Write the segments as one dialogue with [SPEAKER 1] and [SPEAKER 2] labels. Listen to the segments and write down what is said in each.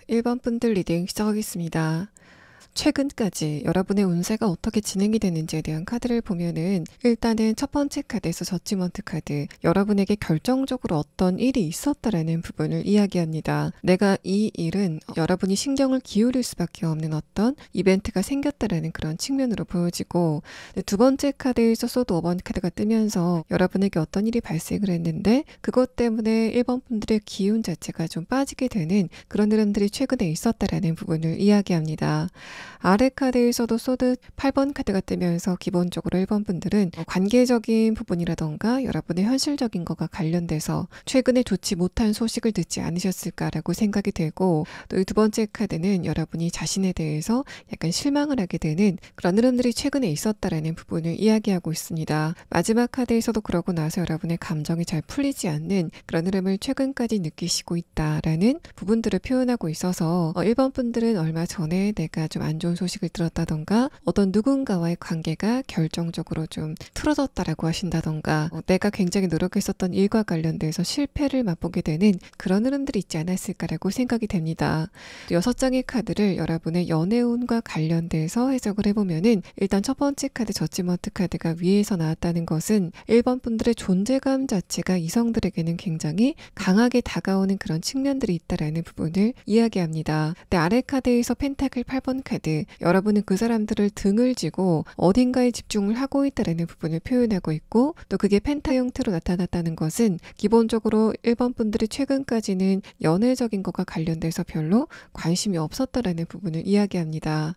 [SPEAKER 1] 1번 분들 리딩 시작하겠습니다. 최근까지 여러분의 운세가 어떻게 진행이 되는지에 대한 카드를 보면은 일단은 첫 번째 카드에서 저지먼트 카드, 여러분에게 결정적으로 어떤 일이 있었다라는 부분을 이야기합니다. 내가 이 일은 여러분이 신경을 기울일 수밖에 없는 어떤 이벤트가 생겼다라는 그런 측면으로 보여지고, 두 번째 카드에서 소드 5번 카드가 뜨면서 여러분에게 어떤 일이 발생을 했는데 그것 때문에 1번 분들의 기운 자체가 좀 빠지게 되는 그런 흐름들이 최근에 있었다라는 부분을 이야기합니다. 아래 카드에서도 소드 8번 카드가 뜨면서 기본적으로 1번 분들은 관계적인 부분이라던가 여러분의 현실적인 것과 관련돼서 최근에 좋지 못한 소식을 듣지 않으셨을까라고 생각이 되고, 또 이 두 번째 카드는 여러분이 자신에 대해서 약간 실망을 하게 되는 그런 흐름들이 최근에 있었다라는 부분을 이야기하고 있습니다. 마지막 카드에서도 그러고 나서 여러분의 감정이 잘 풀리지 않는 그런 흐름을 최근까지 느끼시고 있다라는 부분들을 표현하고 있어서 1번 분들은 얼마 전에 내가 좀 안 좋은 소식을 들었다던가 어떤 누군가와의 관계가 결정적으로 좀 틀어졌다라고 하신다던가 내가 굉장히 노력했었던 일과 관련돼서 실패를 맛보게 되는 그런 흐름들이 있지 않았을까라고 생각이 됩니다. 6장의 카드를 여러분의 연애운과 관련돼서 해석을 해보면은 일단 첫 번째 카드 저지먼트 카드가 위에서 나왔다는 것은 1번 분들의 존재감 자체가 이성들에게는 굉장히 강하게 다가오는 그런 측면들이 있다라는 부분을 이야기합니다. 아래 카드에서 펜타클 8번 카드, 여러분은 그 사람들을 등을 지고 어딘가에 집중을 하고 있다는 부분을 표현하고 있고, 또 그게 펜타 형태로 나타났다는 것은 기본적으로 1번 분들이 최근까지는 연애적인 것과 관련돼서 별로 관심이 없었다라는 부분을 이야기합니다.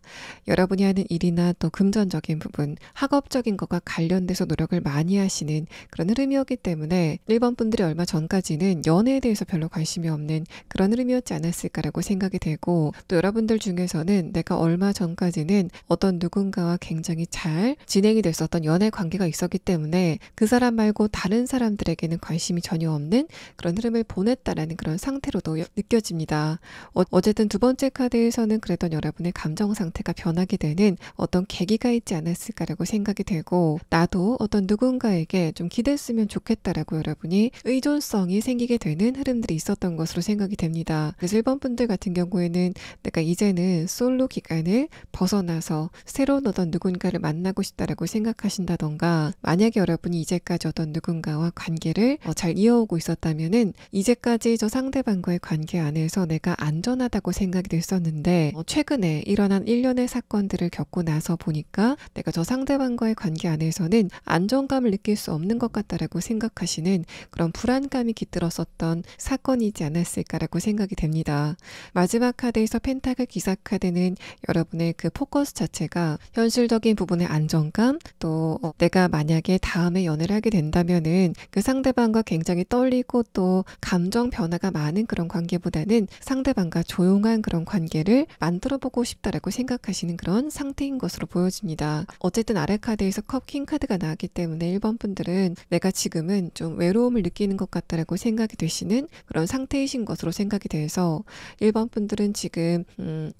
[SPEAKER 1] 여러분이 하는 일이나 또 금전적인 부분, 학업적인 것과 관련돼서 노력을 많이 하시는 그런 흐름이었기 때문에 1번 분들이 얼마 전까지는 연애에 대해서 별로 관심이 없는 그런 흐름이었지 않았을까라고 생각이 되고, 또 여러분들 중에서는 내가 얼마 전까지는 어떤 누군가와 굉장히 잘 진행이 됐었던 연애 관계가 있었기 때문에 그 사람 말고 다른 사람들에게는 관심이 전혀 없는 그런 흐름을 보냈다라는 그런 상태로도 느껴집니다. 어쨌든 두 번째 카드에서는 그랬던 여러분의 감정 상태가 변하게 되는 어떤 계기가 있지 않았을까라고 생각이 되고, 나도 어떤 누군가에게 좀 기댔으면 좋겠다라고 여러분이 의존성이 생기게 되는 흐름들이 있었던 것으로 생각이 됩니다. 그래서 1번 분들 같은 경우에는 내가 이제는 솔로 기간, 공간을 벗어나서 새로운 어떤 누군가를 만나고 싶다라고 생각하신다던가, 만약에 여러분이 이제까지 어떤 누군가와 관계를 잘 이어오고 있었다면은 이제까지 저 상대방과의 관계 안에서 내가 안전하다고 생각이 됐었는데 최근에 일어난 일련의 사건들을 겪고 나서 보니까 내가 저 상대방과의 관계 안에서는 안정감을 느낄 수 없는 것 같다라고 생각하시는 그런 불안감이 깃들었었던 사건이지 않았을까라고 생각이 됩니다. 마지막 카드에서 펜타클 기사 카드는 여러분의 그 포커스 자체가 현실적인 부분의 안정감, 또 내가 만약에 다음에 연애를 하게 된다면은 그 상대방과 굉장히 떨리고 또 감정 변화가 많은 그런 관계보다는 상대방과 조용한 그런 관계를 만들어 보고 싶다라고 생각하시는 그런 상태인 것으로 보여집니다. 어쨌든 아래 카드에서 컵 킹 카드가 나왔기 때문에 1번 분들은 내가 지금은 좀 외로움을 느끼는 것 같다라고 생각이 되시는 그런 상태이신 것으로 생각이 돼서 1번 분들은 지금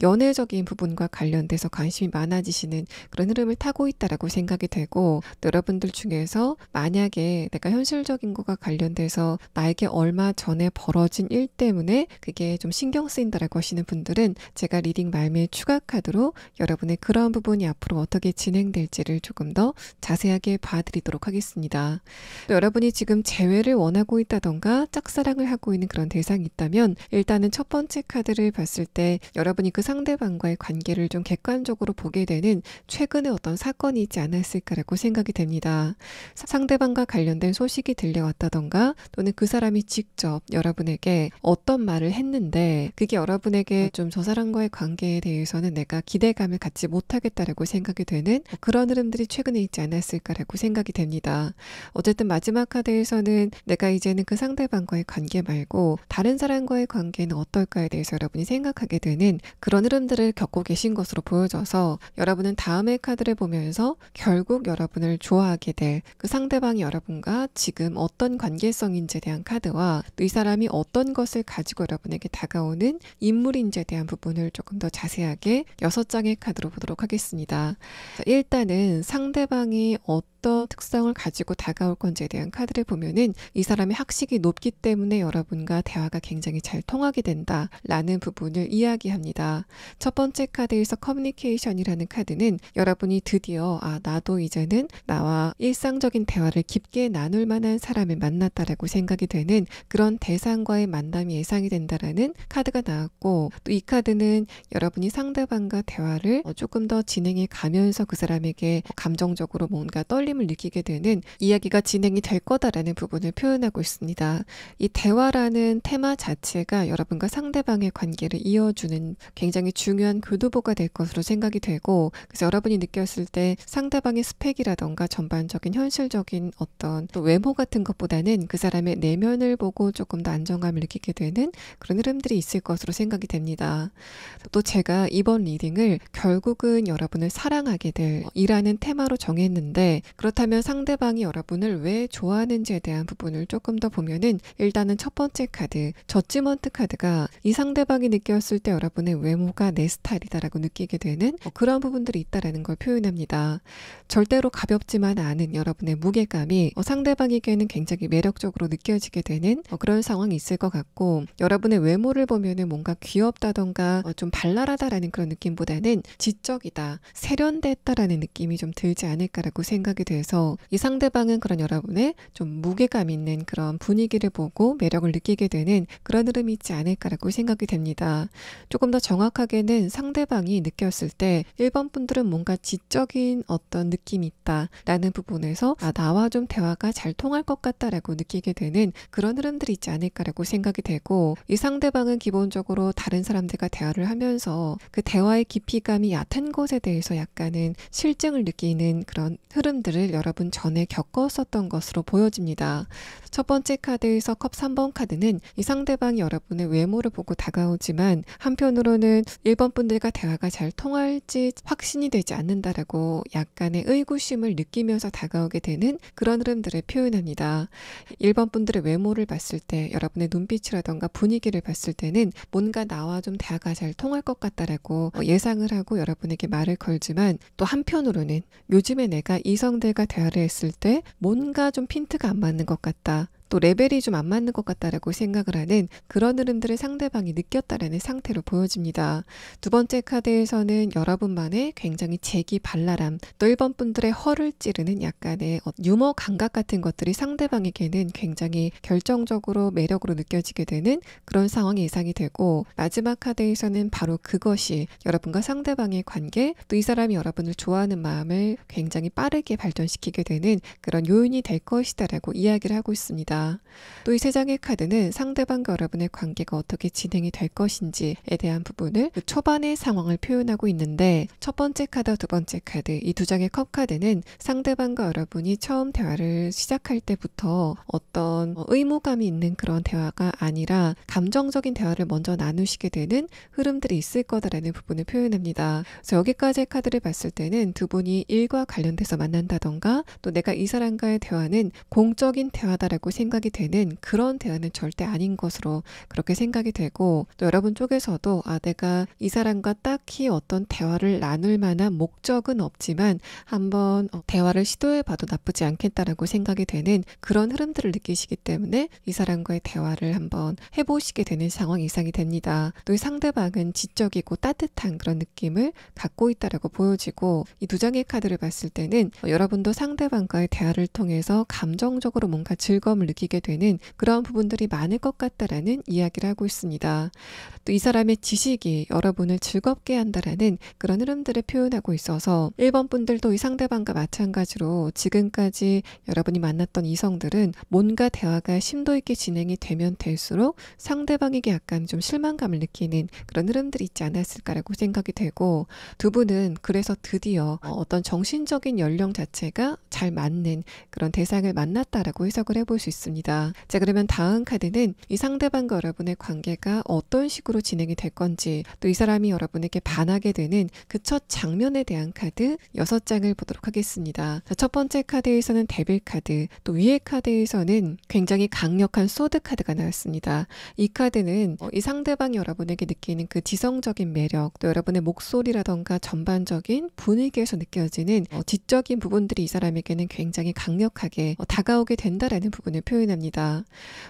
[SPEAKER 1] 연애적인 부분과 관련돼서 관심이 많아지시는 그런 흐름을 타고 있다라고 생각이 되고, 또 여러분들 중에서 만약에 내가 현실적인 것과 관련돼서 나에게 얼마 전에 벌어진 일 때문에 그게 좀 신경 쓰인다라고 하시는 분들은 제가 리딩 말미에 추가 카드로 여러분의 그런 부분이 앞으로 어떻게 진행될지를 조금 더 자세하게 봐드리도록 하겠습니다. 또 여러분이 지금 재회를 원하고 있다던가 짝사랑을 하고 있는 그런 대상이 있다면 일단은 첫 번째 카드를 봤을 때 여러분이 그 상대방과의 관계를 좀 객관적으로 보게 되는 최근의 어떤 사건이 있지 않았을까라고 생각이 됩니다. 상대방과 관련된 소식이 들려왔다던가 또는 그 사람이 직접 여러분에게 어떤 말을 했는데 그게 여러분에게 좀 저 사람과의 관계에 대해서는 내가 기대감을 갖지 못하겠다라고 생각이 되는 그런 흐름들이 최근에 있지 않았을까라고 생각이 됩니다. 어쨌든 마지막 카드에서는 내가 이제는 그 상대방과의 관계 말고 다른 사람과의 관계는 어떨까에 대해서 여러분이 생각하게 되는 그런 흐름들을 겪고 계신 것으로 보여져서 여러분은 다음의 카드를 보면서 결국 여러분을 좋아하게 될 그 상대방이 여러분과 지금 어떤 관계성인지에 대한 카드와 또 이 사람이 어떤 것을 가지고 여러분에게 다가오는 인물인지에 대한 부분을 조금 더 자세하게 6장의 카드로 보도록 하겠습니다. 자, 일단은 상대방이 어떤 특성을 가지고 다가올 건지에 대한 카드를 보면은 이 사람의 학식이 높기 때문에 여러분과 대화가 굉장히 잘 통하게 된다라는 부분을 이야기합니다. 첫 번째 카드에서 커뮤니케이션이라는 카드는 여러분이 드디어 나도 이제는 나와 일상적인 대화를 깊게 나눌 만한 사람을 만났다라고 생각이 되는 그런 대상과의 만남이 예상이 된다라는 카드가 나왔고, 또 이 카드는 여러분이 상대방과 대화를 조금 더 진행해 가면서 그 사람에게 감정적으로 뭔가 떨림을 느끼게 되는 이야기가 진행이 될 거다라는 부분을 표현하고 있습니다. 이 대화라는 테마 자체가 여러분과 상대방의 관계를 이어주는 굉장히 중요한 교두보가 될 것으로 생각이 되고, 그래서 여러분이 느꼈을 때 상대방의 스펙이라던가 전반적인 현실적인 어떤 또 외모 같은 것보다는 그 사람의 내면을 보고 조금 더 안정감을 느끼게 되는 그런 흐름들이 있을 것으로 생각이 됩니다. 또 제가 이번 리딩을 결국은 여러분을 사랑하게 될 이라는 테마로 정했는데, 그렇다면 상대방이 여러분을 왜 좋아하는지에 대한 부분을 조금 더 보면은 일단은 첫 번째 카드 저지먼트 카드가 이 상대방이 느꼈을 때 여러분의 외모가 내 스타일이다라고 느끼게 되는 그런 부분들이 있다라는 걸 표현합니다. 절대로 가볍지만 않은 여러분의 무게감이 상대방에게는 굉장히 매력적으로 느껴지게 되는 그런 상황이 있을 것 같고, 여러분의 외모를 보면은 뭔가 귀엽다던가 좀 발랄하다라는 그런 느낌보다는 지적이다, 세련됐다라는 느낌이 좀 들지 않을까라고 생각이 돼서 이 상대방은 그런 여러분의 좀 무게감 있는 그런 분위기를 보고 매력을 느끼게 되는 그런 흐름이 있지 않을까라고 생각이 됩니다. 조금 더 정확하게는 상대방이 느꼈을 때 1번 분들은 뭔가 지적인 어떤 느낌이 있다라는 부분에서 나와 좀 대화가 잘 통할 것 같다라고 느끼게 되는 그런 흐름들이 있지 않을까라고 생각이 되고, 이 상대방은 기본적으로 다른 사람들과 대화를 하면서 그 대화의 깊이감이 얕은 것에 대해서 약간은 실증을 느끼는 그런 흐름들을 여러분 전에 겪었었던 것으로 보여집니다. 첫 번째 카드에서 컵 3번 카드는 이 상대방이 여러분의 외모를 보고 다가오지만 한편으로는 1번 분들과 대화가 잘 통할지 확신이 되지 않는다라고 약간의 의구심을 느끼면서 다가오게 되는 그런 흐름들을 표현합니다. 1번 분들의 외모를 봤을 때 여러분의 눈빛이라던가 분위기를 봤을 때는 뭔가 나와 좀 대화가 잘 통할 것 같다라고 예상을 하고 여러분에게 말을 걸지만, 또 한편으로는 요즘에 내가 이성들과 대화를 했을 때 뭔가 좀 핀트가 안 맞는 것 같다, 또 레벨이 좀 안 맞는 것 같다라고 생각을 하는 그런 흐름들을 상대방이 느꼈다라는 상태로 보여집니다. 두 번째 카드에서는 여러분만의 굉장히 재기발랄함, 또 1번 분들의 허를 찌르는 약간의 유머 감각 같은 것들이 상대방에게는 굉장히 결정적으로 매력으로 느껴지게 되는 그런 상황이 예상이 되고, 마지막 카드에서는 바로 그것이 여러분과 상대방의 관계, 또 이 사람이 여러분을 좋아하는 마음을 굉장히 빠르게 발전시키게 되는 그런 요인이 될 것이다라고 이야기를 하고 있습니다. 또 이 세 장의 카드는 상대방과 여러분의 관계가 어떻게 진행이 될 것인지에 대한 부분을 그 초반의 상황을 표현하고 있는데, 첫 번째 카드와 두 번째 카드, 이 두 장의 컵 카드는 상대방과 여러분이 처음 대화를 시작할 때부터 어떤 의무감이 있는 그런 대화가 아니라 감정적인 대화를 먼저 나누시게 되는 흐름들이 있을 거다라는 부분을 표현합니다. 그래서 여기까지의 카드를 봤을 때는 두 분이 일과 관련돼서 만난다던가, 또 내가 이 사람과의 대화는 공적인 대화다라고 생각이 되는 그런 대화는 절대 아닌 것으로 그렇게 생각이 되고, 또 여러분 쪽에서도 내가 이 사람과 딱히 어떤 대화를 나눌 만한 목적은 없지만 한번 대화를 시도해봐도 나쁘지 않겠다라고 생각이 되는 그런 흐름들을 느끼시기 때문에 이 사람과의 대화를 한번 해보시게 되는 상황이 예상이 됩니다. 또 이 상대방은 지적이고 따뜻한 그런 느낌을 갖고 있다라고 보여지고, 이 두 장의 카드를 봤을 때는 여러분도 상대방과의 대화를 통해서 감정적으로 뭔가 즐거움을 느끼게 되는 그런 부분들이 많을 것 같다라는 이야기를 하고 있습니다. 또 이 사람의 지식이 여러분을 즐겁게 한다라는 그런 흐름들을 표현하고 있어서 1번 분들도 이 상대방과 마찬가지로 지금까지 여러분이 만났던 이성들은 뭔가 대화가 심도 있게 진행이 되면 될수록 상대방에게 약간 좀 실망감을 느끼는 그런 흐름들이 있지 않았을까라고 생각이 되고, 두 분은 그래서 드디어 어떤 정신적인 연령 자체가 잘 맞는 그런 대상을 만났다라고 해석을 해볼 수 있습니다. 자, 그러면 다음 카드는 이 상대방과 여러분의 관계가 어떤 식으로 진행이 될 건지, 또 이 사람이 여러분에게 반하게 되는 그 첫 장면에 대한 카드 6장을 보도록 하겠습니다. 자, 첫 번째 카드에서는 데빌 카드, 또 위에 카드에서는 굉장히 강력한 소드 카드가 나왔습니다. 이 카드는 이 상대방이 여러분에게 느끼는 그 지성적인 매력, 또 여러분의 목소리라던가 전반적인 분위기에서 느껴지는 지적인 부분들이 이 사람에게는 굉장히 강력하게 다가오게 된다라는 부분을 표현합니다.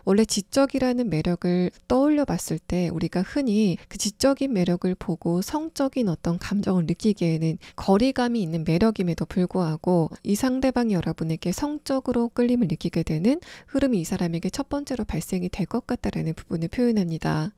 [SPEAKER 1] 원래 지적이라는 매력을 떠올려 봤을 때 우리가 흔히 그 지적인 매력을 보고 성적인 어떤 감정을 느끼기에는 거리감이 있는 매력임에도 불구하고, 이 상대방이 여러분에게 성적으로 끌림을 느끼게 되는 흐름이 이 사람에게 첫 번째로 발생이 될 것 같다라는 부분을 표현합니다.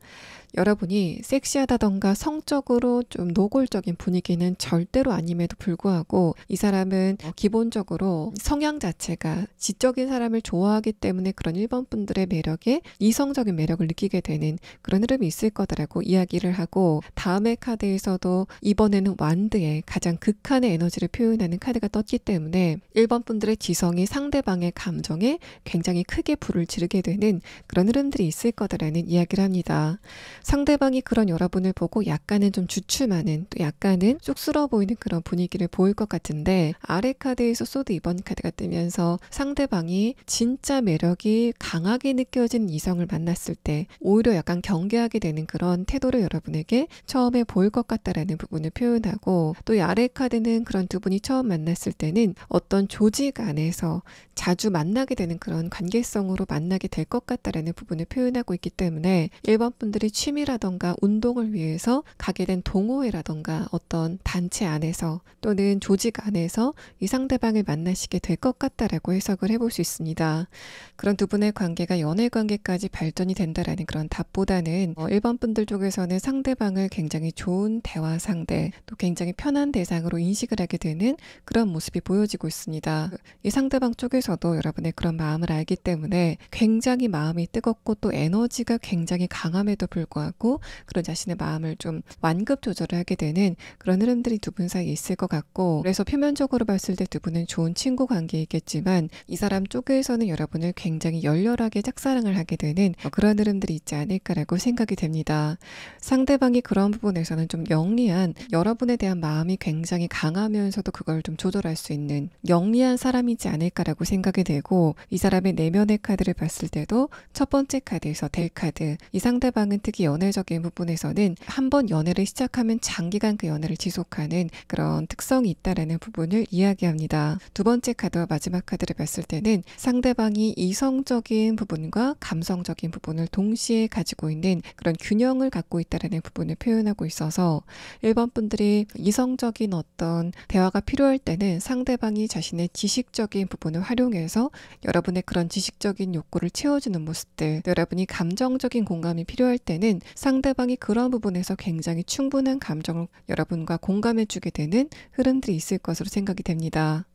[SPEAKER 1] 여러분이 섹시하다던가 성적으로 좀 노골적인 분위기는 절대로 아님에도 불구하고, 이 사람은 기본적으로 성향 자체가 지적인 사람을 좋아하기 때문에 그런 1번 분들의 매력에 이성적인 매력을 느끼게 되는 그런 흐름이 있을 거다라고 이야기를 하고, 다음의 카드에서도 이번에는 완드의 가장 극한의 에너지를 표현하는 카드가 떴기 때문에 1번 분들의 지성이 상대방의 감정에 굉장히 크게 불을 지르게 되는 그런 흐름들이 있을 거다라는 이야기를 합니다. 상대방이 그런 여러분을 보고 약간은 좀 주춤하는, 또 약간은 쑥스러워 보이는 그런 분위기를 보일 것 같은데, 아래 카드에서 소드 2번 카드가 뜨면서 상대방이 진짜 매력이 강하게 느껴진 이성을 만났을 때 오히려 약간 경계하게 되는 그런 태도를 여러분에게 처음에 보일 것 같다라는 부분을 표현하고, 또 이 아래 카드는 그런 두 분이 처음 만났을 때는 어떤 조직 안에서 자주 만나게 되는 그런 관계성으로 만나게 될 것 같다라는 부분을 표현하고 있기 때문에 1번 분들이 취미라던가 운동을 위해서 가게 된 동호회라던가 어떤 단체 안에서 또는 조직 안에서 이 상대방을 만나시게 될 것 같다라고 해석을 해볼 수 있습니다. 그런 두 분의 관계가 연애 관계까지 발전이 된다라는 그런 답보다는 1번 분들 쪽에서는 상대방을 굉장히 좋은 대화 상대, 또 굉장히 편한 대상으로 인식을 하게 되는 그런 모습이 보여지고 있습니다. 이 상대방 쪽에서도 여러분의 그런 마음을 알기 때문에 굉장히 마음이 뜨겁고 또 에너지가 굉장히 강함에도 불구하고 그런 자신의 마음을 좀 완급 조절을 하게 되는 그런 흐름들이 두 분 사이에 있을 것 같고, 그래서 표면적으로 봤을 때 두 분은 좋은 친구 관계이겠지만 이 사람 쪽에서는 여러분을 굉장히 열렬하게 짝사랑을 하게 되는 그런 흐름들이 있지 않을까라고 생각이 됩니다. 상대방이 그런 부분에서는 좀 영리한, 여러분에 대한 마음이 굉장히 강하면서도 그걸 좀 조절할 수 있는 영리한 사람이지 않을까라고 생각이 되고, 이 사람의 내면의 카드를 봤을 때도 첫 번째 카드에서 델 카드, 이 상대방은 특히 연애적인 부분에서는 한번 연애를 시작하면 장기간 그 연애를 지속하는 그런 특성이 있다라는 부분을 이야기합니다. 두 번째 카드와 마지막 카드를 봤을 때는 상대방이 이성적인 부분과 감성적인 부분을 동시에 가지고 있는 그런 균형을 갖고 있다라는 부분을 표현하고 있어서 1번 분들이 이성적인 어떤 대화가 필요할 때는 상대방이 자신의 지식적인 부분을 활용해서 여러분의 그런 지식적인 욕구를 채워주는 모습들, 여러분이 감정적인 공감이 필요할 때는 상대방이 그런 부분에서 굉장히 충분한 감정을 여러분과 공감해주게 되는 흐름들이 있을 것으로 생각이 됩니다.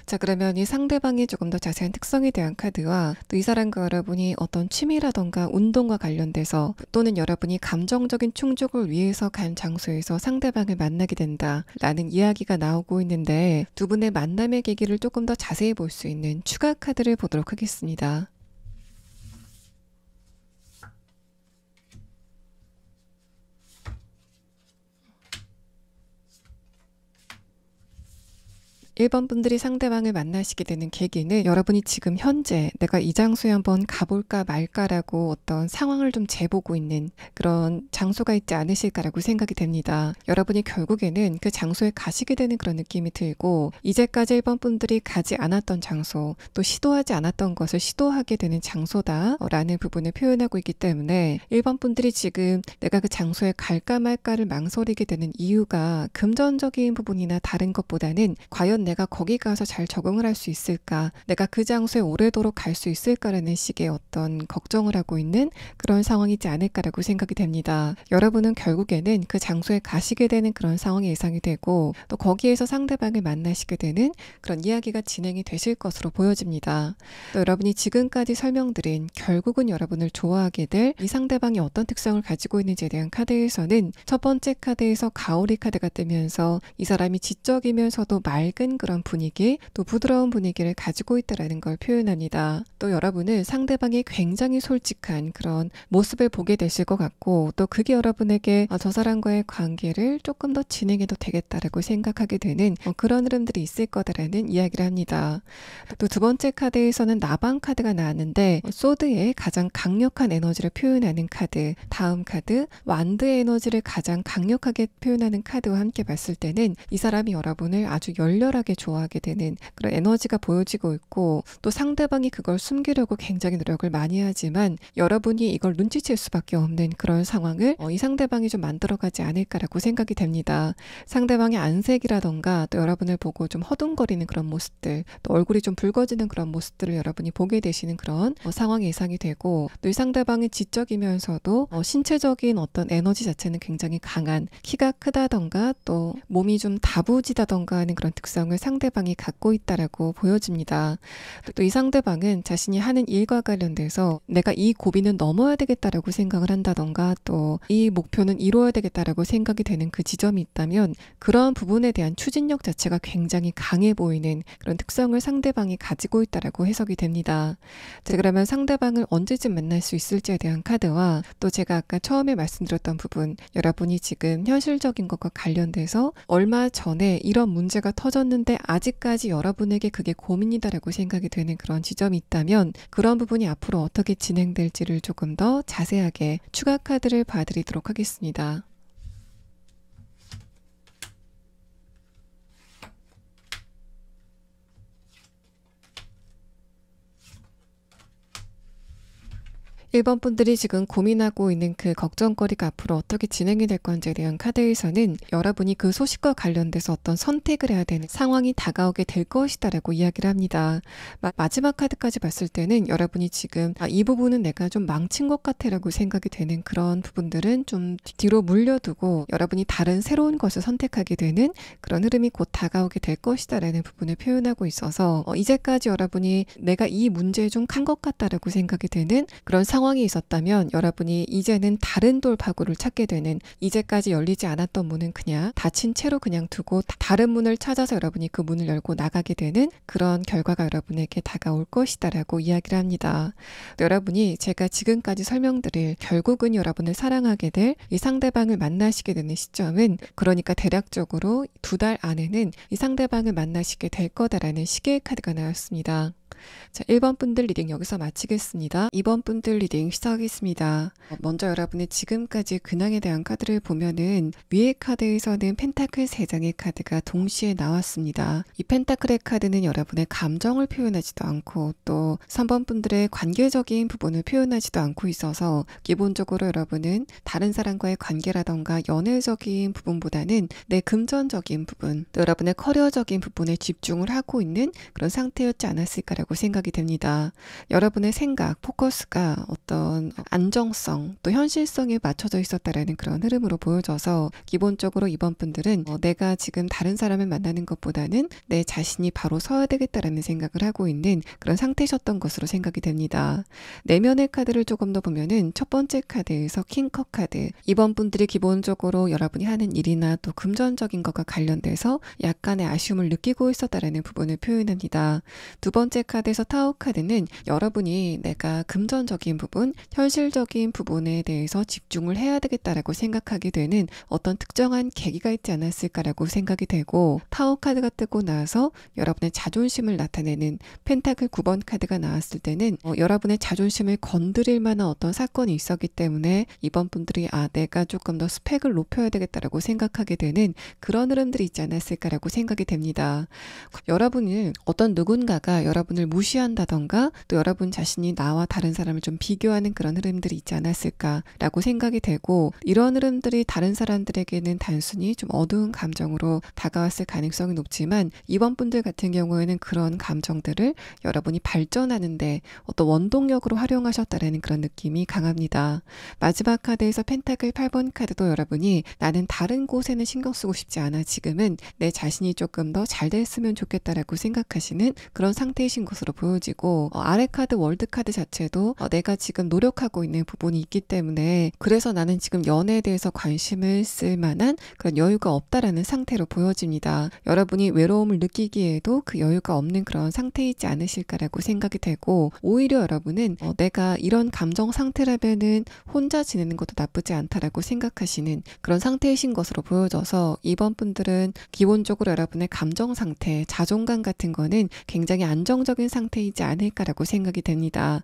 [SPEAKER 1] 자, 그러면 이 상대방의 조금 더 자세한 특성에 대한 카드와 또 이 사람과 여러분이 어떤 취미라던가 운동과 관련돼서 또는 여러분이 감정적인 충족을 위해서 간 장소에서 상대방을 만나게 된다라는 이야기가 나오고 있는데 두 분의 만남의 계기를 조금 더 자세히 볼 수 있는 추가 카드를 보도록 하겠습니다. 1번 분들이 상대방을 만나시게 되는 계기는 여러분이 지금 현재 내가 이 장소에 한번 가볼까 말까라고 어떤 상황을 좀 재보고 있는 그런 장소가 있지 않으실까라고 생각이 됩니다. 여러분이 결국에는 그 장소에 가시게 되는 그런 느낌이 들고 이제까지 1번 분들이 가지 않았던 장소 또 시도하지 않았던 것을 시도하게 되는 장소다라는 부분을 표현하고 있기 때문에 1번 분들이 지금 내가 그 장소에 갈까 말까를 망설이게 되는 이유가 금전적인 부분이나 다른 것보다는 과연 내가 거기 가서 잘 적응을 할 수 있을까? 내가 그 장소에 오래도록 갈 수 있을까라는 식의 어떤 걱정을 하고 있는 그런 상황이지 않을까라고 생각이 됩니다. 여러분은 결국에는 그 장소에 가시게 되는 그런 상황이 예상이 되고 또 거기에서 상대방을 만나시게 되는 그런 이야기가 진행이 되실 것으로 보여집니다. 또 여러분이 지금까지 설명드린 결국은 여러분을 좋아하게 될 이 상대방이 어떤 특성을 가지고 있는지에 대한 카드에서는 첫 번째 카드에서 가오리 카드가 뜨면서 이 사람이 지적이면서도 맑은 그런 분위기 또 부드러운 분위기를 가지고 있다는 걸 표현합니다. 또 여러분은 상대방이 굉장히 솔직한 그런 모습을 보게 되실 것 같고 또 그게 여러분에게 저 사람과의 관계를 조금 더 진행해도 되겠다라고 생각하게 되는 그런 흐름들이 있을 거다라는 이야기를 합니다. 또 두 번째 카드에서는 나방 카드가 나왔는데 소드의 가장 강력한 에너지를 표현하는 카드, 다음 카드 완드의 에너지를 가장 강력하게 표현하는 카드와 함께 봤을 때는 이 사람이 여러분을 아주 열렬하게 좋아하게 되는 그런 에너지가 보여지고 있고 또 상대방이 그걸 숨기려고 굉장히 노력을 많이 하지만 여러분이 이걸 눈치챌 수밖에 없는 그런 상황을 이 상대방이 좀 만들어가지 않을까라고 생각이 됩니다. 상대방의 안색이라던가 또 여러분을 보고 좀 허둥거리는 그런 모습들 또 얼굴이 좀 붉어지는 그런 모습들을 여러분이 보게 되시는 그런 상황이 예상이 되고 또 이 상대방이 지적이면서도 신체적인 어떤 에너지 자체는 굉장히 강한 키가 크다던가 또 몸이 좀 다부지다던가 하는 그런 특성을 상대방이 갖고 있다라고 보여집니다. 또 이 상대방은 자신이 하는 일과 관련돼서 내가 이 고비는 넘어야 되겠다라고 생각을 한다던가 또 이 목표는 이루어야 되겠다라고 생각이 되는 그 지점이 있다면 그런 부분에 대한 추진력 자체가 굉장히 강해 보이는 그런 특성을 상대방이 가지고 있다라고 해석이 됩니다. 자, 그러면 상대방을 언제쯤 만날 수 있을지에 대한 카드와 또 제가 아까 처음에 말씀드렸던 부분 여러분이 지금 현실적인 것과 관련돼서 얼마 전에 이런 문제가 터졌는데 아직까지 여러분에게 그게 고민이다라고 생각이 되는 그런 지점이 있다면 그런 부분이 앞으로 어떻게 진행될지를 조금 더 자세하게 추가 카드를 봐드리도록 하겠습니다. 1번 분들이 지금 고민하고 있는 그 걱정거리가 앞으로 어떻게 진행이 될 건지에 대한 카드에서는 여러분이 그 소식과 관련돼서 어떤 선택을 해야 되는 상황이 다가오게 될 것이다라고 이야기를 합니다. 마지막 카드까지 봤을 때는 여러분이 지금 이 부분은 내가 좀 망친 것 같아라고 생각이 되는 그런 부분들은 좀 뒤로 물려두고 여러분이 다른 새로운 것을 선택하게 되는 그런 흐름이 곧 다가오게 될 것이다라는 부분을 표현하고 있어서 이제까지 여러분이 내가 이 문제에 좀 큰 것 같다라고 생각이 되는 그런 상황이 있었다면 여러분이 이제는 다른 돌파구를 찾게 되는 이제까지 열리지 않았던 문은 그냥 닫힌 채로 그냥 두고 다른 문을 찾아서 여러분이 그 문을 열고 나가게 되는 그런 결과가 여러분에게 다가올 것이다라고 이야기를 합니다. 여러분이 제가 지금까지 설명드릴 결국은 여러분을 사랑하게 될 이 상대방을 만나시게 되는 시점은 그러니까 대략적으로 2달 안에는 이 상대방을 만나시게 될 거다라는 시계의 카드가 나왔습니다. 자, 1번 분들 리딩 여기서 마치겠습니다. 2번 분들 리딩 시작하겠습니다. 먼저 여러분의 지금까지 근황에 대한 카드를 보면은 위의 카드에서는 펜타클 3장의 카드가 동시에 나왔습니다. 이 펜타클의 카드는 여러분의 감정을 표현하지도 않고 또 3번 분들의 관계적인 부분을 표현하지도 않고 있어서 기본적으로 여러분은 다른 사람과의 관계라던가 연애적인 부분보다는 내 금전적인 부분, 또 여러분의 커리어적인 부분에 집중을 하고 있는 그런 상태였지 않았을까라고 생각이 됩니다. 여러분의 생각, 포커스가 어떤 안정성, 또 현실성에 맞춰져 있었다라는 그런 흐름으로 보여져서 기본적으로 이번 분들은 내가 지금 다른 사람을 만나는 것보다는 내 자신이 바로 서야 되겠다라는 생각을 하고 있는 그런 상태셨던 것으로 생각이 됩니다. 내면의 카드를 조금 더 보면은 첫 번째 카드에서 킹컵 카드. 이번 분들이 기본적으로 여러분이 하는 일이나 또 금전적인 것과 관련돼서 약간의 아쉬움을 느끼고 있었다라는 부분을 표현합니다. 두 번째 카드에서 타워 카드는 여러분이 내가 금전적인 부분, 현실적인 부분에 대해서 집중을 해야 되겠다라고 생각하게 되는 어떤 특정한 계기가 있지 않았을까라고 생각이 되고, 타워 카드가 뜨고 나서 여러분의 자존심을 나타내는 펜타클 9번 카드가 나왔을 때는 여러분의 자존심을 건드릴 만한 어떤 사건이 있었기 때문에 이번 분들이 내가 조금 더 스펙을 높여야 되겠다라고 생각하게 되는 그런 흐름들이 있지 않았을까라고 생각이 됩니다. 여러분은 어떤 누군가가 여러분을 무시한다던가 또 여러분 자신이 나와 다른 사람을 좀 비교하는 그런 흐름들이 있지 않았을까라고 생각이 되고, 이런 흐름들이 다른 사람들에게는 단순히 좀 어두운 감정으로 다가왔을 가능성이 높지만 이번 분들 같은 경우에는 그런 감정들을 여러분이 발전하는데 어떤 원동력으로 활용하셨다라는 그런 느낌이 강합니다. 마지막 카드에서 펜타클 8번 카드도 여러분이 나는 다른 곳에는 신경 쓰고 싶지 않아, 지금은 내 자신이 조금 더 잘 됐으면 좋겠다라고 생각하시는 그런 상태이신 것으로 보여지고, 아래 카드 월드 카드 자체도 내가 지금 노력하고 있는 부분이 있기 때문에 그래서 나는 지금 연애에 대해서 관심을 쓸 만한 그런 여유가 없다라는 상태로 보여집니다. 여러분이 외로움을 느끼기에도 그 여유가 없는 그런 상태이지 않으실까라고 생각이 되고, 오히려 여러분은 내가 이런 감정 상태라면은 혼자 지내는 것도 나쁘지 않다라고 생각하시는 그런 상태이신 것으로 보여져서 이번 분들은 기본적으로 여러분의 감정 상태, 자존감 같은 거는 굉장히 안정적인 상태이지 않을까라고 생각이 됩니다.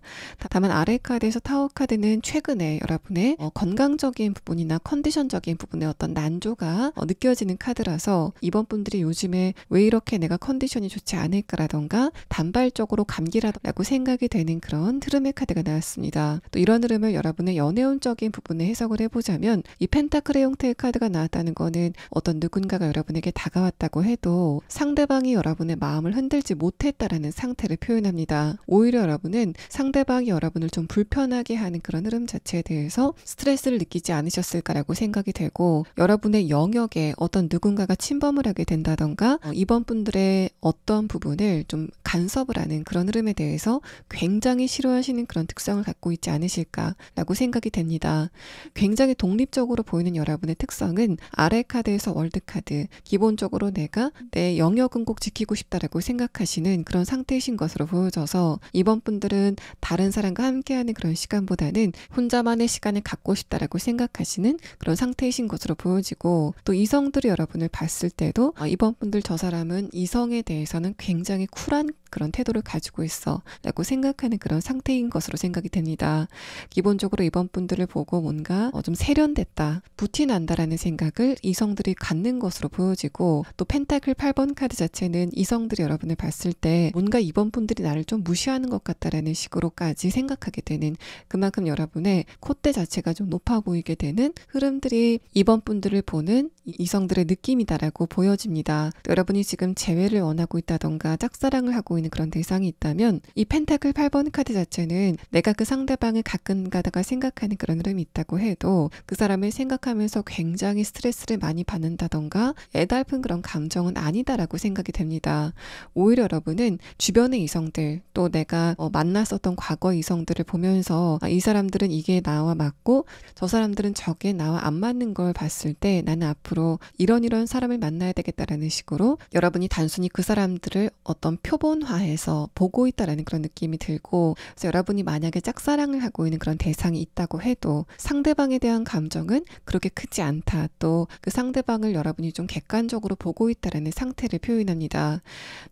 [SPEAKER 1] 다만 아래 카드에서 타워 카드는 최근에 여러분의 건강적인 부분이나 컨디션적인 부분의 어떤 난조가 느껴지는 카드라서 이번 분들이 요즘에 왜 이렇게 내가 컨디션이 좋지 않을까라던가 단발적으로 감기라고 생각이 되는 그런 흐름의 카드가 나왔습니다. 또 이런 흐름을 여러분의 연애운적인 부분에 해석을 해보자면 이 펜타클의 형태의 카드가 나왔다는 거는 어떤 누군가가 여러분에게 다가왔다고 해도 상대방이 여러분의 마음을 흔들지 못했다라는 상태를 표현합니다. 오히려 여러분은 상대방이 여러분을 좀 불편하게 하는 그런 흐름 자체에 대해서 스트레스를 느끼지 않으셨을까라고 생각이 되고, 여러분의 영역에 어떤 누군가가 침범을 하게 된다던가 이번 분들의 어떤 부분을 좀 간섭을 하는 그런 흐름에 대해서 굉장히 싫어하시는 그런 특성을 갖고 있지 않으실까라고 생각이 됩니다. 굉장히 독립적으로 보이는 여러분의 특성은 아래 카드에서 월드 카드, 기본적으로 내가 내 영역은 꼭 지키고 싶다라고 생각하시는 그런 상태이신 것으로 보여져서 이번 분들은 다른 사람과 함께하는 그런 시간보다는 혼자만의 시간을 갖고 싶다라고 생각하시는 그런 상태이신 것으로 보여지고, 또 이성들이 여러분을 봤을 때도 이번 분들 저 사람은 이성에 대해서는 굉장히 쿨한 그런 태도를 가지고 있어 라고 생각하는 그런 상태인 것으로 생각이 됩니다. 기본적으로 이번 분들을 보고 뭔가 좀 세련됐다, 부티 난다라는 생각을 이성들이 갖는 것으로 보여지고, 또 펜타클 8번 카드 자체는 이성들이 여러분을 봤을 때 뭔가 이번 분들이 나를 좀 무시하는 것 같다라는 식으로까지 생각하게 되는, 그만큼 여러분의 콧대 자체가 좀 높아 보이게 되는 흐름들이 이번 분들을 보는 이성들의 느낌이다라고 보여집니다. 여러분이 지금 재회를 원하고 있다던가 짝사랑을 하고 있는 그런 대상이 있다면 이 펜타클 8번 카드 자체는 내가 그 상대방을 가끔 가다가 생각하는 그런 흐름이 있다고 해도 그 사람을 생각하면서 굉장히 스트레스를 많이 받는다던가 애달픈 그런 감정은 아니다라고 생각이 됩니다. 오히려 여러분은 주변의 이성들, 또 내가 만났었던 과거 이성들을 보면서 이 사람들은 이게 나와 맞고 저 사람들은 저게 나와 안 맞는 걸 봤을 때 나는 앞으로 이런 사람을 만나야 되겠다라는 식으로 여러분이 단순히 그 사람들을 어떤 표본화해서 보고 있다라는 그런 느낌이 들고, 그래서 여러분이 만약에 짝사랑을 하고 있는 그런 대상이 있다고 해도 상대방에 대한 감정은 그렇게 크지 않다, 또 그 상대방을 여러분이 좀 객관적으로 보고 있다라는 상태를 표현합니다.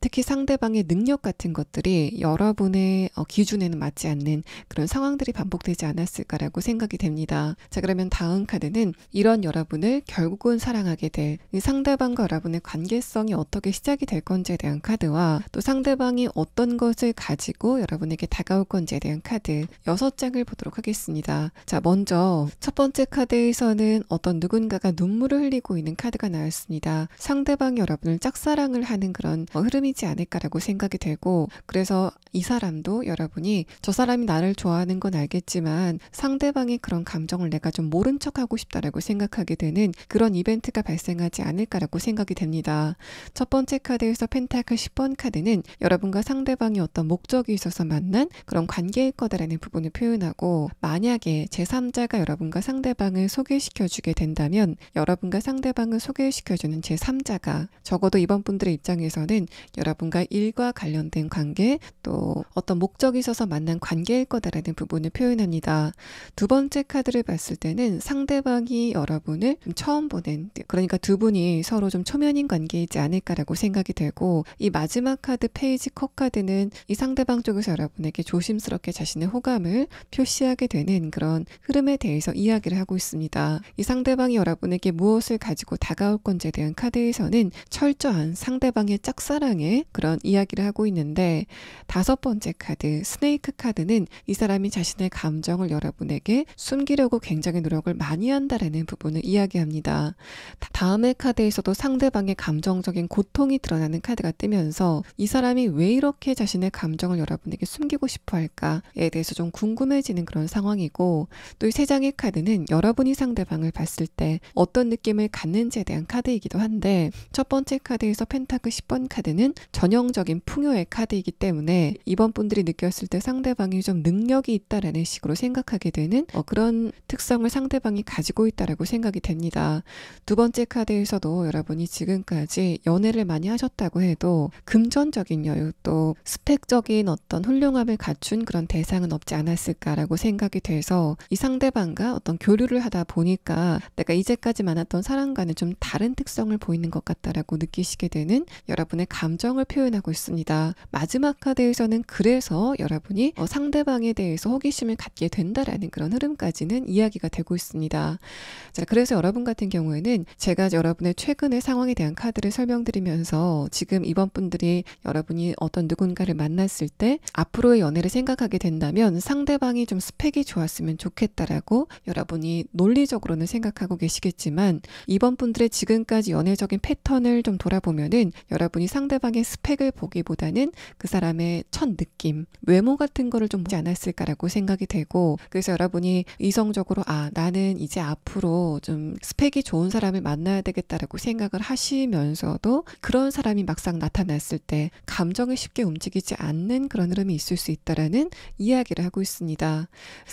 [SPEAKER 1] 특히 상대방의 능력 같은 같은 것들이 여러분의 기준에는 맞지 않는 그런 상황들이 반복되지 않았을까라고 생각이 됩니다. 자, 그러면 다음 카드는 이런 여러분을 결국은 사랑하게 될 이 상대방과 여러분의 관계성이 어떻게 시작이 될 건지에 대한 카드와 또 상대방이 어떤 것을 가지고 여러분에게 다가올 건지에 대한 카드 6장을 보도록 하겠습니다. 자, 먼저 첫 번째 카드에서는 어떤 누군가가 눈물을 흘리고 있는 카드가 나왔습니다. 상대방이 여러분을 짝사랑을 하는 그런 흐름이지 않을까라고 생각이 되고, 그래서 이 사람도 여러분이 저 사람이 나를 좋아하는 건 알겠지만 상대방의 그런 감정을 내가 좀 모른 척하고 싶다라고 생각하게 되는 그런 이벤트가 발생하지 않을까라고 생각이 됩니다. 첫 번째 카드에서 펜타클 10번 카드는 여러분과 상대방이 어떤 목적이 있어서 만난 그런 관계일 거다라는 부분을 표현하고, 만약에 제3자가 여러분과 상대방을 소개시켜주게 된다면 여러분과 상대방을 소개시켜주는 제3자가 적어도 이번 분들의 입장에서는 여러분과 일과 관련된 관계, 또 어떤 목적이 있어서 만난 관계일 거다라는 부분을 표현합니다. 두 번째 카드를 봤을 때는 상대방이 여러분을 좀 처음 보는, 그러니까 두 분이 서로 좀 초면인 관계이지 않을까라고 생각이 되고, 이 마지막 카드 페이지 컵 카드는 이 상대방 쪽에서 여러분에게 조심스럽게 자신의 호감을 표시하게 되는 그런 흐름에 대해서 이야기를 하고 있습니다. 이 상대방이 여러분에게 무엇을 가지고 다가올 건지에 대한 카드에서는 철저한 상대방의 짝사랑의 그런 이야기를 하고 있는데, 다섯 번째 카드 스네이크 카드는 이 사람이 자신의 감정을 여러분에게 숨기려고 굉장히 노력을 많이 한다라는 부분을 이야기합니다. 다음의 카드에서도 상대방의 감정적인 고통이 드러나는 카드가 뜨면서 이 사람이 왜 이렇게 자신의 감정을 여러분에게 숨기고 싶어 할까에 대해서 좀 궁금해지는 그런 상황이고, 또 이 세 장의 카드는 여러분이 상대방을 봤을 때 어떤 느낌을 갖는지에 대한 카드이기도 한데, 첫 번째 카드에서 펜타클 10번 카드는 전형적인 풍요의 카드이기 때문에 이번 분들이 느꼈을 때 상대방이 좀 능력이 있다라는 식으로 생각하게 되는 그런 특성을 상대방이 가지고 있다라고 생각이 됩니다. 두 번째 카드에서도 여러분이 지금까지 연애를 많이 하셨다고 해도 금전적인 여유, 또 스펙적인 어떤 훌륭함을 갖춘 그런 대상은 없지 않았을까라고 생각이 돼서 이 상대방과 어떤 교류를 하다 보니까 내가 이제까지 만났던 사람과는 좀 다른 특성을 보이는 것 같다라고 느끼시게 되는 여러분의 감정을 표현하고 있습니다. 마지막 카드에서는 그래서 여러분이 상대방에 대해서 호기심을 갖게 된다라는 그런 흐름까지는 이야기가 되고 있습니다. 자, 그래서 여러분 같은 경우에는 제가 여러분의 최근의 상황에 대한 카드를 설명드리면서 지금 이번 분들이 여러분이 어떤 누군가를 만났을 때 앞으로의 연애를 생각하게 된다면 상대방이 좀 스펙이 좋았으면 좋겠다라고 여러분이 논리적으로는 생각하고 계시겠지만, 이번 분들의 지금까지 연애적인 패턴을 좀 돌아보면은 여러분이 상대방의 스펙을 보기보다는 그 사람의 첫 느낌, 외모 같은 거를 좀 보지 않았을까라고 생각이 되고, 그래서 여러분이 이성적으로 나는 이제 앞으로 좀 스펙이 좋은 사람을 만나야 되겠다라고 생각을 하시면서도 그런 사람이 막상 나타났을 때 감정이 쉽게 움직이지 않는 그런 흐름이 있을 수 있다라는 이야기를 하고 있습니다.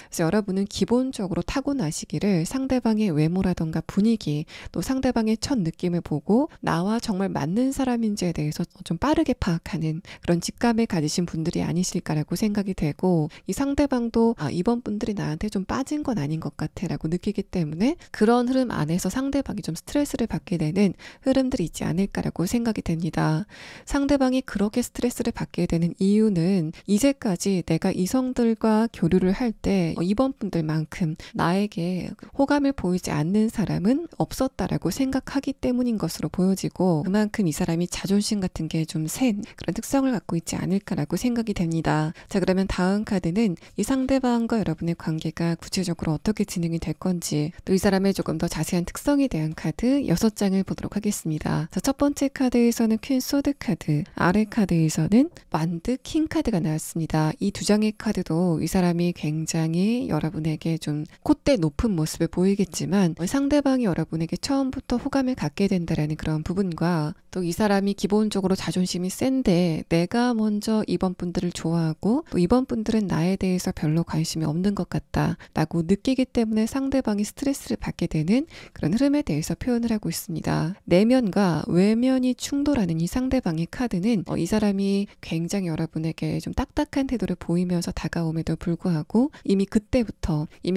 [SPEAKER 1] 그래서 여러분은 기본적으로 타고나시기를 상대방의 외모라던가 분위기, 또 상대방의 첫 느낌을 보고 나와 정말 맞는 사람인지에 대해서 좀 빠르게 파악하는 그런 직감을 가지신 분들이 아니실까라고 생각이 되고, 이 상대방도 이번 분들이 나한테 좀 빠진 건 아닌 것 같아 라고 느끼기 때문에 그런 흐름 안에서 상대방이 좀 스트레스를 받게 되는 흐름들이 있지 않을까라고 생각이 됩니다. 상대방이 그렇게 스트레스를 받게 되는 이유는 이제까지 내가 이성들과 교류를 할 때 이번 분들만큼 나에게 호감을 보이지 않는 사람은 없었다라고 생각하기 때문인 것으로 보여지고, 그만큼 이 사람이 자존심 같은 게 좀 센 그런 특성을 갖고 있지 않을까라고 생각이 됩니다. 자, 그러면 다음 카드는 이 상대방과 여러분의 관계가 구체적으로 어떻게 진행이 될 건지, 또 이 사람의 조금 더 자세한 특성에 대한 카드 6장을 보도록 하겠습니다. 자, 첫 번째 카드에서는 퀸 소드 카드, 아래 카드에서는 완드 킹 카드가 나왔습니다. 이 두 장의 카드도 이 사람이 굉장히 여러분에게 좀 콧대 높은 모습을 보이겠지만 상대방이 여러분에게 처음부터 호감을 갖게 된다라는 그런 부분과, 또 이 사람이 기본적으로 자존심이 센데 내가 먼저 이번 분들을 좋아하고 또 이번 분들은 나에 대해서 별로 관심이 없는 것 같다 라고 느끼기 때문에 상대방이 스트레스를 받게 되는 그런 흐름에 대해서 표현을 하고 있습니다. 내면과 외면이 충돌하는 이 상대방의 카드는 이 사람이 굉장히 여러분에게 좀 딱딱한 태도를 보이면서 다가옴에도 불구하고 이미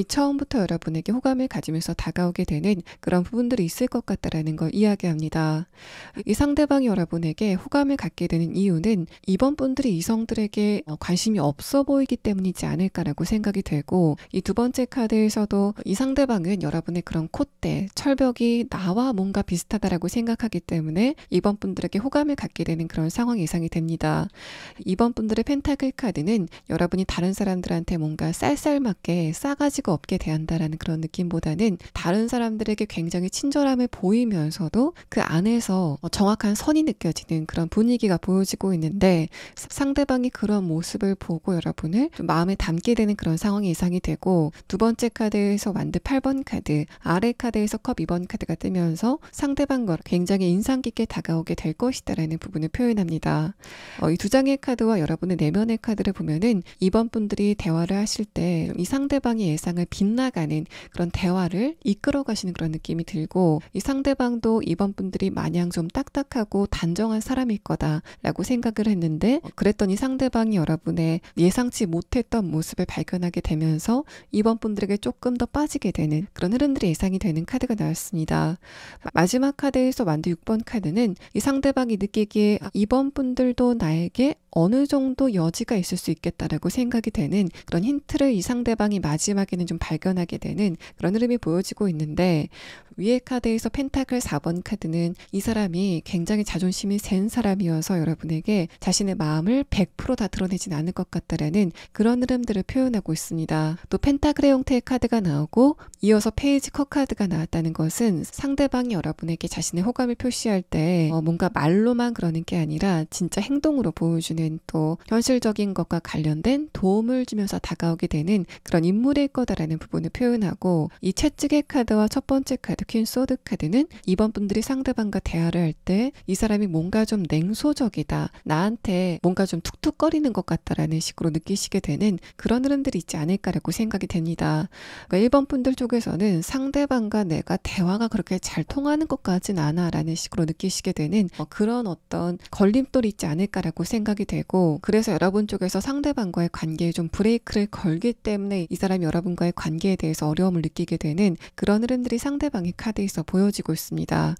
[SPEAKER 1] 처음부터 여러분에게 호감을 가지면서 다가오게 되는 그런 부분들이 있을 것 같다라는 걸 이야기합니다. 이 상대방이 여러분에게 호감을 갖게 되는 이유는 이번 분들이 이성들에게 관심이 없어 보이기 때문이지 않을까라고 생각이 되고, 이 두 번째 카드에서도 이 상대방은 여러분의 그런 콧대, 철벽이 나와 뭔가 비슷하다라고 생각하기 때문에 이번 분들에게 호감을 갖게 되는 그런 상황이 예상이 됩니다. 이번 분들의 펜타클 카드는 여러분이 다른 사람들한테 뭔가 쌀쌀맞게 싸가지가 없게 대한다라는 그런 느낌보다는 다른 사람들에게 굉장히 친절함을 보이면서도 그 안에서 정확한 선이 느껴지는 그런 분위기가 보여지고 있는데, 상대방이 그런 모습을 보고 여러분을 좀 마음에 담게 되는 그런 상황이 예상이 되고, 두 번째 카드에서 완드 8번 카드, 아래 카드에서 컵 2번 카드가 뜨면서 상대방과 굉장히 인상 깊게 다가오게 될 것이다라는 부분을 표현합니다. 이 두 장의 카드와 여러분의 내면의 카드를 보면은 이번 분들이 대화를 하실 때 이 상대방의 예상을 빗나가는 그런 대화를 이끌어 가시는 그런 느낌이 들고, 이 상대방도 이번 분들이 마냥 좀 딱딱하고 단정한 사람일 거다라고 생각을 했는데, 그랬더니 상대방이 여러분의 예상치 못했던 모습을 발견하게 되면서 이번 분들에게 조금 더 빠지게 되는 그런 흐름들이 예상이 되는 카드가 나왔습니다. 마지막 카드에서 완드 6번 카드는 이 상대방이 느끼기에 이번 분들도 나에게 어느 정도 여지가 있을 수 있겠다라고 생각이 되는 그런 힌트를 이 상대방이 마지막에는 좀 발견하게 되는 그런 흐름이 보여지고 있는데, 위에 카드에서 펜타클 4번 카드는 이 사람이 굉장히 자존심이 센 사람이어서 여러분에게 자신의 마음을 100% 다 드러내진 않을 것 같다라는 그런 흐름들을 표현하고 있습니다. 또 펜타클의 형태의 카드가 나오고 이어서 페이지 컵 카드가 나왔다는 것은 상대방이 여러분에게 자신의 호감을 표시할 때 뭔가 말로만 그러는 게 아니라 진짜 행동으로 보여주는, 또 현실적인 것과 관련된 도움을 주면서 다가오게 되는 그런 인물일 거다라는 부분을 표현하고, 이 채찍의 카드와 첫 번째 카드 퀸 소드 카드는 이번 분들이 상대방과 대화를 할 때 이 사람이 뭔가 좀 냉소적이다, 나한테 뭔가 좀 툭툭거리는 것 같다라는 식으로 느끼시게 되는 그런 흐름들이 있지 않을까라고 생각이 됩니다. 그러니까 1번 분들 쪽에서는 상대방과 내가 대화가 그렇게 잘 통하는 것 같진 않아 라는 식으로 느끼시게 되는 그런 어떤 걸림돌이 있지 않을까라고 생각이 되고, 그래서 여러분 쪽에서 상대방과의 관계에 좀 브레이크를 걸기 때문에 이 사람이 여러분과의 관계에 대해서 어려움을 느끼게 되는 그런 흐름들이 상대방의 카드에서 보여지고 있습니다.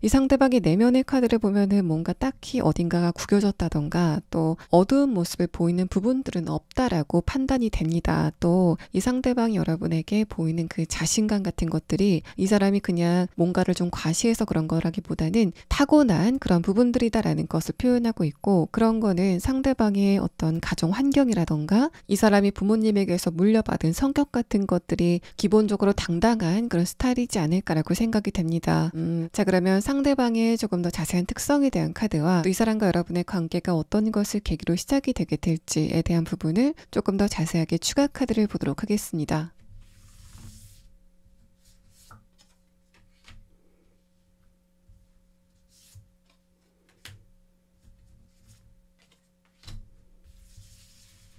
[SPEAKER 1] 이 상대방의 내면의 카드를 보면은 뭔가 딱히 어딘가가 구겨졌다던가 또 어두운 모습을 보이는 부분들은 없다라고 판단이 됩니다. 또 이 상대방이 여러분에게 보이는 그 자신감 같은 것들이 이 사람이 그냥 뭔가를 좀 과시해서 그런 거라기보다는 타고난 그런 부분들이다라는 것을 표현하고 있고, 그런 거는 상대방의 어떤 가정 환경이라던가 이 사람이 부모님에게서 물려받은 성격 같은 것들이 기본적으로 당당한 그런 스타일이지 않을까라고 생각이 됩니다. 자, 그러면 상대방의 조금 더 자세한 특성에 대한 카드와 또 이 사람과 여러분의 관계가 어떤 것을 계기로 시작이 되게 될지에 대한 부분을 조금 더 자세하게 추가 카드를 보도록 하겠습니다.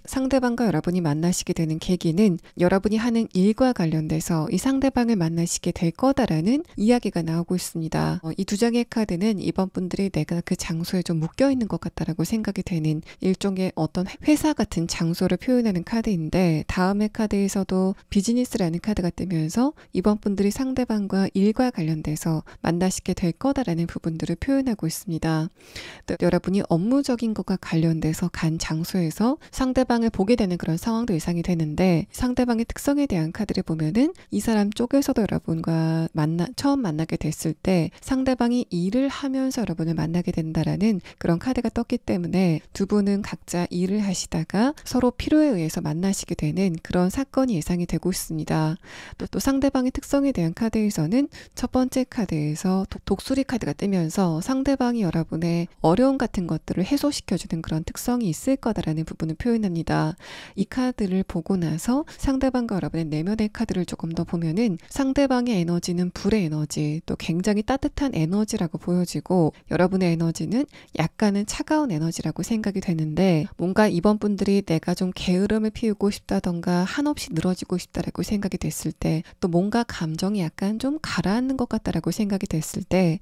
[SPEAKER 1] 상대방과 여러분이 만나시게 되는 계기는 여러분이 하는 일과 관련돼서 이 상대방을 만나시게 될 거다라는 이야기가 나오고 있습니다. 이 두 장의 카드는 이번 분들이 내가 그 장소에 좀 묶여 있는 것 같다라고 생각이 되는 일종의 어떤 회사 같은 장소를 표현하는 카드인데, 다음의 카드에서도 비즈니스라는 카드가 뜨면서 이번 분들이 상대방과 일과 관련돼서 만나시게 될 거다라는 부분들을 표현하고 있습니다. 또 여러분이 업무적인 것과 관련돼서 간 장소에서 상대방을 보게 되는 그런 상황도 예상이 되는데, 상대방의 특성에 대한 카드를 보면은 이 사람 쪽에서도 여러분과 처음 만나게 됐을 때 상대방이 일을 하면서 여러분을 만나게 된다라는 그런 카드가 떴기 때문에 두 분은 각자 일을 하시다가 서로 필요에 의해서 만나시게 되는 그런 사건이 예상이 되고 있습니다. 또 상대방의 특성에 대한 카드에서는 첫 번째 카드에서 독수리 카드가 뜨면서 상대방이 여러분의 어려움 같은 것들을 해소시켜주는 그런 특성이 있을 거다라는 부분을 표현합니다. 이 카드를 보고 나서 상대방과 여러분의 내면의 카드를 조금 더 보면은 상대방의 에너지는 불의 에너지, 또 굉장히 따뜻한 에너지라고 보여지고, 여러분의 에너지는 약간은 차가운 에너지라고 생각이 되는데, 뭔가 이번 분들이 내가 좀 게으름을 피우고 싶다던가 한없이 늘어지고 싶다라고 생각이 됐을 때, 또 뭔가 감정이 약간 좀 가라앉는 것 같다라고 생각이 됐을 때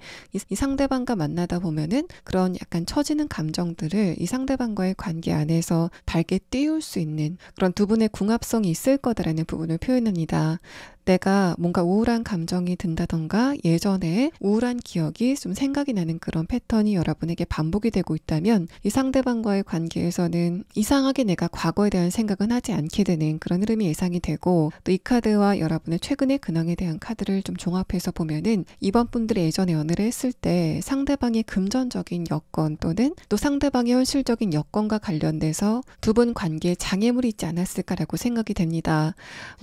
[SPEAKER 1] 이 상대방과 만나다 보면은 그런 약간 처지는 감정들을 이 상대방과의 관계 안에서 밝게 띄울 수 있는 그런 두 분의 궁합성이 있을 거다라는 부분을 표현합니다. 내가 뭔가 우울한 감정이 든다던가 예전에 우울한 기억이 좀 생각이 나는 그런 패턴이 여러분에게 반복이 되고 있다면 이 상대방과의 관계에서는 이상하게 내가 과거에 대한 생각은 하지 않게 되는 그런 흐름이 예상이 되고, 또 이 카드와 여러분의 최근의 근황에 대한 카드를 좀 종합해서 보면은 이번 분들이 예전에 연애를 했을 때 상대방의 금전적인 여건 또는 또 상대방의 현실적인 여건과 관련돼서 두 분 관계에 장애물이 있지 않았을까라고 생각이 됩니다.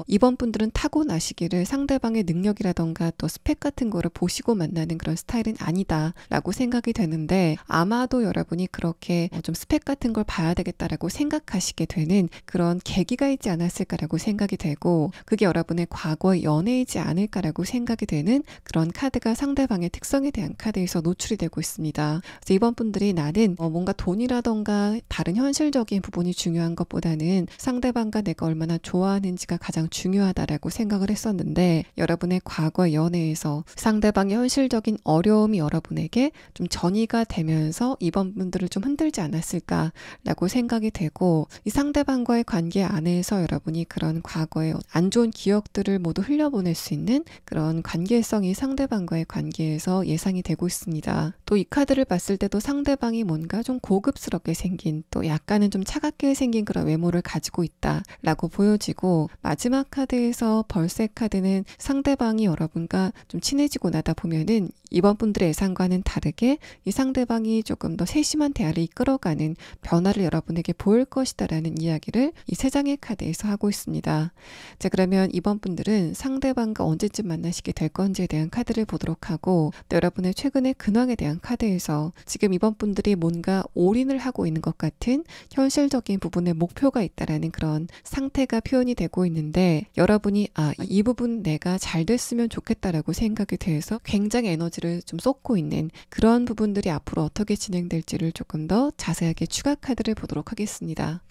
[SPEAKER 1] 이번 분들은 타고나시기를 상대방의 능력이라던가 또 스펙 같은 거를 보시고 만나는 그런 스타일은 아니다라고 생각이 되는데, 아마도 여러분이 그렇게 좀 스펙 같은 걸 봐야 되겠다라고 생각하시게 되는 그런 계기가 있지 않았을까라고 생각이 되고, 그게 여러분의 과거의 연애이지 않을까라고 생각이 되는 그런 카드가 상대방의 특성에 대한 카드에서 노출이 되고 있습니다. 그래서 이번 분들이 나는 뭔가 돈이라던가 다른 현실적인 부분이 중요한 것보다는 상대방과 내가 얼마나 좋아하는지가 가장 중요하다라고 생각을 했었는데, 여러분의 과거 연애에서 상대방의 현실적인 어려움이 여러분에게 좀 전이가 되면서 이번 분들을 좀 흔들지 않았을까라고 생각이 되고, 이 상대방과의 관계 안에서 여러분이 그런 과거의 안 좋은 기억들을 모두 흘려보낼 수 있는 그런 관계성이 상대방과의 관계에서 예상이 되고 있습니다. 또 이 카드를 봤을 때도 상대방이 뭔가 좀 고급스럽게 생긴, 또 약간은 좀 차갑게 생긴 그런 외모를 가지고 있다라고 보여지고, 마지막 카드에서 벌새 카드는 상대방이 여러분과 좀 친해지고 나다 보면은 이번 분들의 예상과는 다르게 이 상대방이 조금 더 세심한 대화를 이끌어가는 변화를 여러분에게 보일 것이다라는 이야기를 이 세 장의 카드에서 하고 있습니다. 자, 그러면 이번 분들은 상대방과 언제쯤 만나시게 될 건지에 대한 카드를 보도록 하고, 또 여러분의 최근의 근황에 대한 카드에서 지금 이번 분들이 뭔가 올인을 하고 있는 것 같은 현실적인 부분에 목표가 있다라는 그런 상태가 표현이 되고 있는데, 여러분이 이 부분 내가 잘 됐으면 좋겠다라고 생각이 돼서 굉장히 에너지를 좀 쏟고 있는 그런 부분들이 앞으로 어떻게 진행될지를 조금 더 자세하게 추가 카드를 보도록 하겠습니다.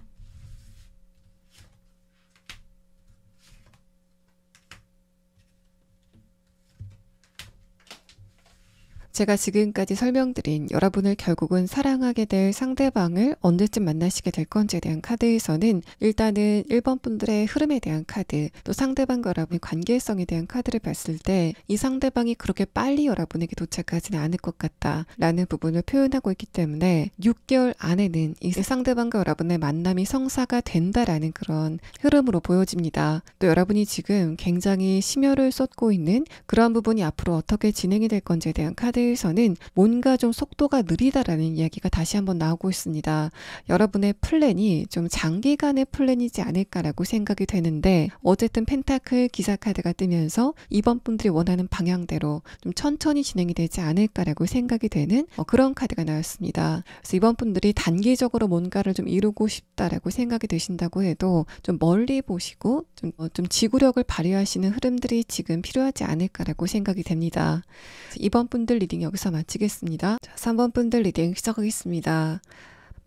[SPEAKER 1] 제가 지금까지 설명드린 여러분을 결국은 사랑하게 될 상대방을 언제쯤 만나시게 될 건지에 대한 카드에서는 일단은 1번 분들의 흐름에 대한 카드, 또 상대방과 여러분의 관계성에 대한 카드를 봤을 때 이 상대방이 그렇게 빨리 여러분에게 도착하지는 않을 것 같다라는 부분을 표현하고 있기 때문에 6개월 안에는 이 상대방과 여러분의 만남이 성사가 된다라는 그런 흐름으로 보여집니다. 또 여러분이 지금 굉장히 심혈을 쏟고 있는 그런 부분이 앞으로 어떻게 진행이 될 건지에 대한 카드에서는 뭔가 좀 속도가 느리다라는 이야기가 다시 한번 나오고 있습니다. 여러분의 플랜이 좀 장기간의 플랜이지 않을까라고 생각이 되는데, 어쨌든 펜타클 기사 카드가 뜨면서 이번 분들이 원하는 방향대로 좀 천천히 진행이 되지 않을까라고 생각이 되는 그런 카드가 나왔습니다. 그래서 이번 분들이 단기적으로 뭔가를 좀 이루고 싶다라고 생각이 되신다고 해도 좀 멀리 보시고 좀 지구력을 발휘하시는 흐름들이 지금 필요하지 않을까라고 생각이 됩니다. 이번 분들 리딩 여기서 마치겠습니다. 자, 3번 분들 리딩 시작하겠습니다.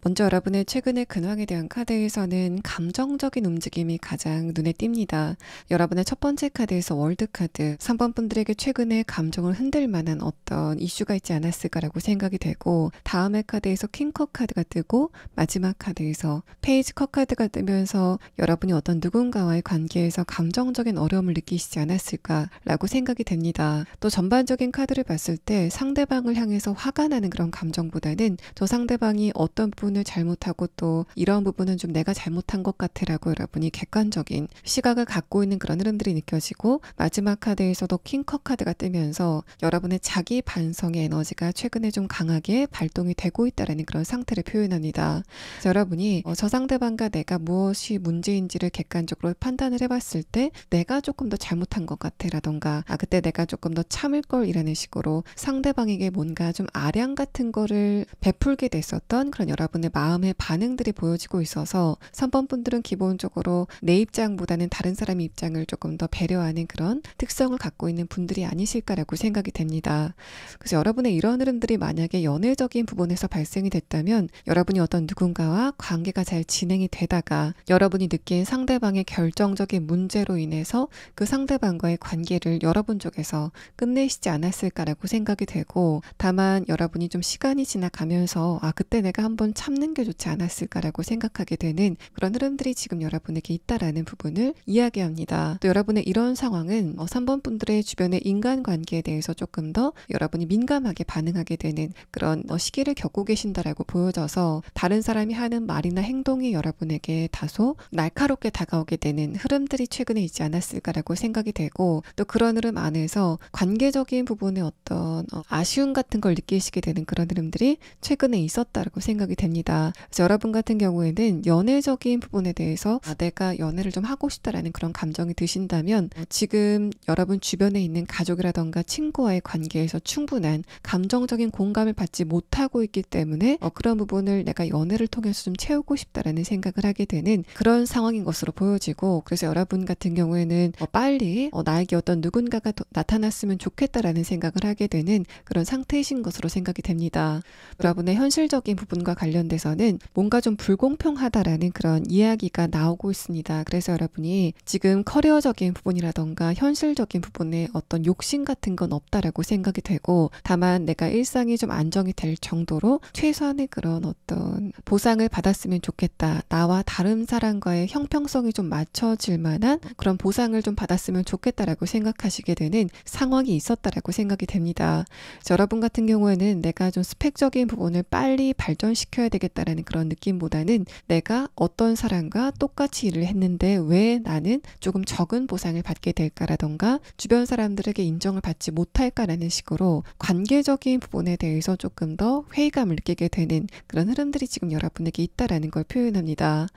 [SPEAKER 1] 먼저 여러분의 최근의 근황에 대한 카드에서는 감정적인 움직임이 가장 눈에 띕니다. 여러분의 첫 번째 카드에서 월드 카드, 3번 분들에게 최근에 감정을 흔들 만한 어떤 이슈가 있지 않았을까라고 생각이 되고, 다음의 카드에서 킹컵 카드가 뜨고 마지막 카드에서 페이지 컵 카드가 뜨면서 여러분이 어떤 누군가와의 관계에서 감정적인 어려움을 느끼시지 않았을까라고 생각이 됩니다. 또 전반적인 카드를 봤을 때 상대방을 향해서 화가 나는 그런 감정보다는 저 상대방이 어떤 부분을 잘못하고 또 이런 부분은 좀 내가 잘못한 것 같아라고 여러분이 객관적인 시각을 갖고 있는 그런 흐름들이 느껴지고, 마지막 카드에서도 킹컵 카드가 뜨면서 여러분의 자기 반성의 에너지가 최근에 좀 강하게 발동이 되고 있다는 그런 상태를 표현합니다. 그래서 여러분이 저 상대방과 내가 무엇이 문제인지를 객관적으로 판단을 해봤을 때 내가 조금 더 잘못한 것 같아라던가 그때 내가 조금 더 참을 걸 이라는 식으로 상대방에게 뭔가 좀 아량 같은 거를 베풀게 됐었던 그런 여러분의 마음의 반응들이 보여지고 있어서 3번 분들은 기본적으로 내 입장보다는 다른 사람의 입장을 조금 더 배려하는 그런 특성을 갖고 있는 분들이 아니실까라고 생각이 됩니다. 그래서 여러분의 이런 흐름들이 만약에 연애적인 부분에서 발생이 됐다면 여러분이 어떤 누군가와 관계가 잘 진행이 되다가 여러분이 느낀 상대방의 결정적인 문제로 인해서 그 상대방과의 관계를 여러분 쪽에서 끝내시지 않았을까라고 생각이 되고, 다만 여러분이 좀 시간이 지나가면서 그때 내가 한번 참는 게 좋지 않았을까라고 생각하게 되는 그런 흐름들이 지금 여러분에게 있다라는 부분을 이야기합니다. 또 여러분의 이런 상황은 3번 분들의 주변의 인간관계에 대해서 조금 더 여러분이 민감하게 반응하게 되는 그런 시기를 겪고 계신다라고 보여져서 다른 사람이 하는 말이나 행동이 여러분에게 다소 날카롭게 다가오게 되는 흐름들이 최근에 있지 않았을까라고 생각이 되고, 또 그런 흐름 안에서 관계적인 부분의 어떤 아쉬움 같은 걸 느끼시게 되는 그런 흐름들이 최근에 있었다라고 생각이 됩니다. 그래서 여러분 같은 경우에는 연애적인 부분에 대해서 내가 연애를 좀 하고 싶다라는 그런 감정이 드신다면 지금 여러분 주변에 있는 가족이라던가 친구와의 관계에서 충분한 감정적인 공감을 받지 못하고 있기 때문에 그런 부분을 내가 연애를 통해서 좀 채우고 싶다라는 생각을 하게 되는 그런 상황인 것으로 보여지고, 그래서 여러분 같은 경우에는 빨리 나에게 어떤 누군가가 나타났으면 좋겠다라는 생각을 하게 되는 그런 상태이신 것으로 생각이 됩니다. 여러분의 현실적인 부분과 관련돼서는 뭔가 좀 불공평하다라는 그런 이야기가 나오고 있습니다. 그래서 여러분이 지금 커리어적인 부분이라던가 현실적인 부분에 어떤 욕심 같은 건 없다라고 생각이 되고, 다만 내가 일상이 좀 안정이 될 정도로 최소한의 그런 어떤 보상을 받았으면 좋겠다, 나와 다른 사람과의 형평성이 좀 맞춰질 만한 그런 보상을 좀 받았으면 좋겠다라고 생각하시게 되는 상황이 있었다라고 생각이 됩니다. 여러분 같은 경우에는 내가 좀 스펙적인 부분을 빨리 발전시켜야 되겠다라는 그런 느낌보다는 내가 어떤 사람과 똑같이 일을 했는데 왜 나는 조금 적은 보상을 받게 될까라던가 주변 사람들에게 인정을 받지 못할까라는 식으로 관계적인 부분에 대해서 조금 더 회의감을 느끼게 되는 그런 흐름들이 지금 여러분에게 있다라는 걸 표현합니다.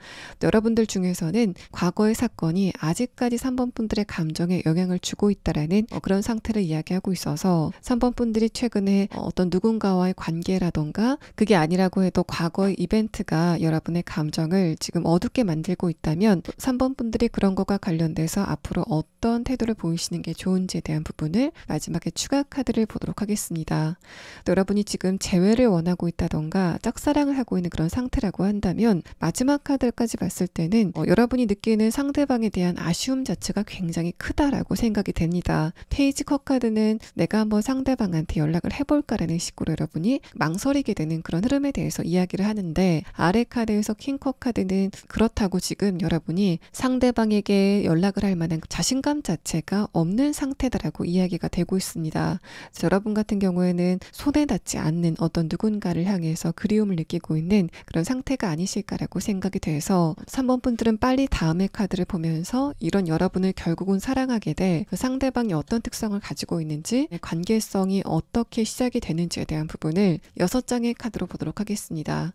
[SPEAKER 1] 여러분들 중에서는 과거의 사건이 아직까지 3번 분들의 감정에 영향을 주고 있다라는 그런 상태를 이야기하고 있어서 3번 분들이 최근에 어떤 누군가와의 관계라던가 그게 아니라고 해도 과거의 이벤트가 여러분의 감정을 지금 어둡게 만들고 있다면 3번 분들이 그런 것과 관련돼서 앞으로 어떤 태도를 보이시는 게 좋은지에 대한 부분을 마지막에 추가 카드를 보도록 하겠습니다. 또 여러분이 지금 재회를 원하고 있다던가 짝사랑을 하고 있는 그런 상태라고 한다면 마지막 카드까지 봤을 때는 여러분이 느끼는 상대방에 대한 아쉬움 자체가 굉장히 크다라고 생각이 됩니다. 페이지 컵 카드는 내가 한번 상대방한테 연락을 해볼까라는 식으로 여러분이 망설이게 되는 그런 흐름에 대해서 이야기를 하는데, 아래 카드에서 킹컵 카드는 그렇다고 지금 여러분이 상대방에게 연락을 할 만한 자신감 자체가 없는 상태다라고 이야기가 되고 있습니다. 여러분 같은 경우에는 손에 닿지 않는 어떤 누군가를 향해서 그리움을 느끼고 있는 그런 상태가 아니실까라고 생각이 돼서 3번 분들은 빨리 다음의 카드를 보면서 이런 여러분을 결국은 사랑하게 돼 그 상대방이 어떤 특성을 가지고 있는지, 관계성이 어떻게 시작이 되는지에 대한 부분을 6장의 카드로 보도록 하겠습니다.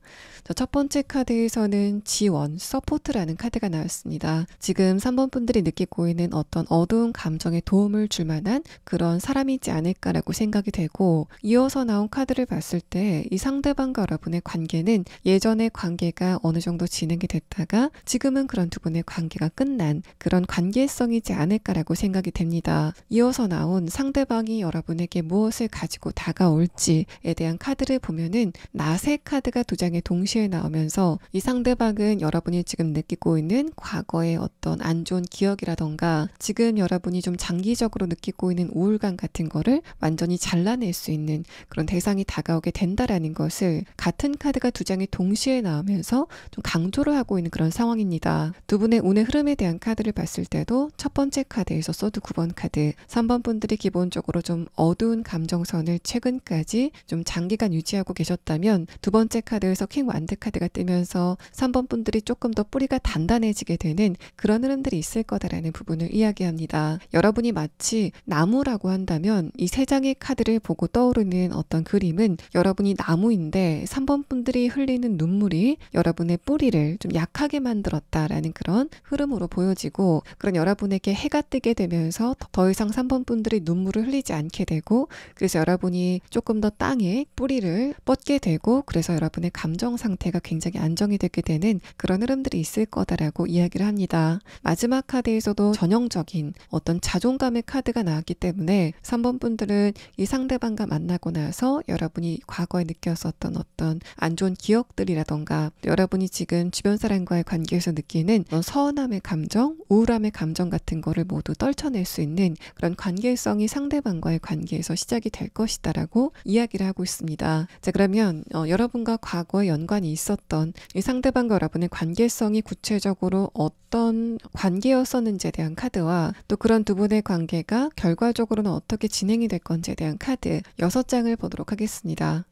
[SPEAKER 1] 첫 번째 카드에서는 지원, 서포트라는 카드가 나왔습니다. 지금 3번 분들이 느끼고 있는 어떤 어두운 감정에 도움을 줄 만한 그런 사람이지 않을까라고 생각이 되고, 이어서 나온 카드를 봤을 때 이 상대방과 여러분의 관계는 예전의 관계가 어느 정도 진행이 됐다가 지금은 그런 두 분의 관계가 끝난 그런 관계성이지 않을까라고 생각이 됩니다. 이어서 나온 상대방이 여러분에게 무엇을 가지고 다가올지에 대한 카드를 보면은 낫의 카드가 두 장에 동시에 나오면서 이 상대방은 여러분이 지금 느끼고 있는 과거의 어떤 안 좋은 기억이라던가 지금 여러분이 좀 장기적으로 느끼고 있는 우울감 같은 거를 완전히 잘라낼 수 있는 그런 대상이 다가오게 된다라는 것을 같은 카드가 두 장이 동시에 나오면서 좀 강조를 하고 있는 그런 상황입니다. 두 분의 운의 흐름에 대한 카드를 봤을 때도 첫 번째 카드에서 소드 9번 카드, 3번 분들이 기본적으로 좀 어두운 감정선을 최근까지 좀 장기간 유지하고 계셨다면 두 번째 카드에서 킹 완드 카드가 뜨면서 3번 분들이 조금 더 뿌리가 단단해지게 되는 그런 흐름들이 있을 거다라는 부분을 이야기합니다. 여러분이 마치 나무라고 한다면 이 세 장의 카드를 보고 떠오르는 어떤 그림은 여러분이 나무인데 3번 분들이 흘리는 눈물이 여러분의 뿌리를 좀 약하게 만들었다라는 그런 흐름으로 보여지고, 그런 여러분에게 해가 뜨게 되면서 더 이상 3번 분들이 눈물을 흘리지 않게 되고, 그래서 여러분이 조금 더 땅에 뿌리를 뻗게 되고, 그래서 여러분의 감정 상태가 굉장히 안정이 되게 되는 그런 흐름들이 있을 거다라고 이야기를 합니다. 마지막 카드에서도 전형적인 어떤 자존감의 카드가 나왔기 때문에 3번 분들은 이 상대방과 만나고 나서 여러분이 과거에 느꼈었던 어떤 안 좋은 기억들이라던가 여러분이 지금 주변 사람과의 관계에서 느끼는 서운함의 감정, 우울함의 감정 같은 거를 모두 떨쳐낼 수 있는 그런 관계성이 상대방과의 관계에서 시작이 될 것이다라고 이야기를 하고 있습니다. 자, 그러면 여러분과 과거에 연관이 있었던 이 상대방과 여러분의 관계성이 구체적으로 어떤 관계였었는지에 대한 카드와 또 그런 두 분의 관계가 결과적으로는 어떻게 진행이 될 건지에 대한 카드 6장을 보도록 하겠습니다.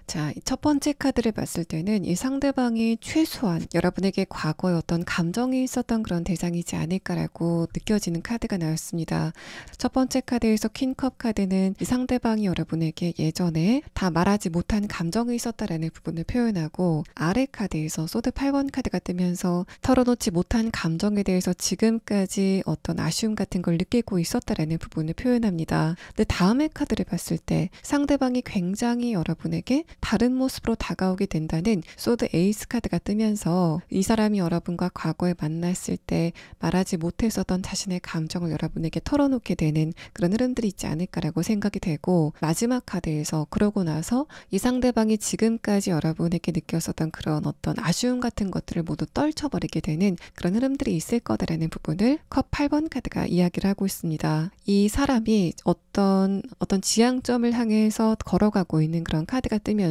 [SPEAKER 1] 자, 첫 번째 카드를 봤을 때는 이 상대방이 최소한 여러분에게 과거에 어떤 감정이 있었던 그런 대상이지 않을까라고 느껴지는 카드가 나왔습니다. 첫 번째 카드에서 퀸컵 카드는 이 상대방이 여러분에게 예전에 다 말하지 못한 감정이 있었다라는 부분을 표현하고, 아래 카드에서 소드 8번 카드가 뜨면서 털어놓지 못한 감정에 대해서 지금까지 어떤 아쉬움 같은 걸 느끼고 있었다라는 부분을 표현합니다. 근데 다음의 카드를 봤을 때 상대방이 굉장히 여러분에게 다른 모습으로 다가오게 된다는 소드 에이스 카드가 뜨면서 이 사람이 여러분과 과거에 만났을 때 말하지 못했었던 자신의 감정을 여러분에게 털어놓게 되는 그런 흐름들이 있지 않을까라고 생각이 되고, 마지막 카드에서 그러고 나서 이 상대방이 지금까지 여러분에게 느꼈었던 그런 어떤 아쉬움 같은 것들을 모두 떨쳐버리게 되는 그런 흐름들이 있을 거다라는 부분을 컵 8번 카드가 이야기를 하고 있습니다. 이 사람이 어떤 지향점을 향해서 걸어가고 있는 그런 카드가 뜨면서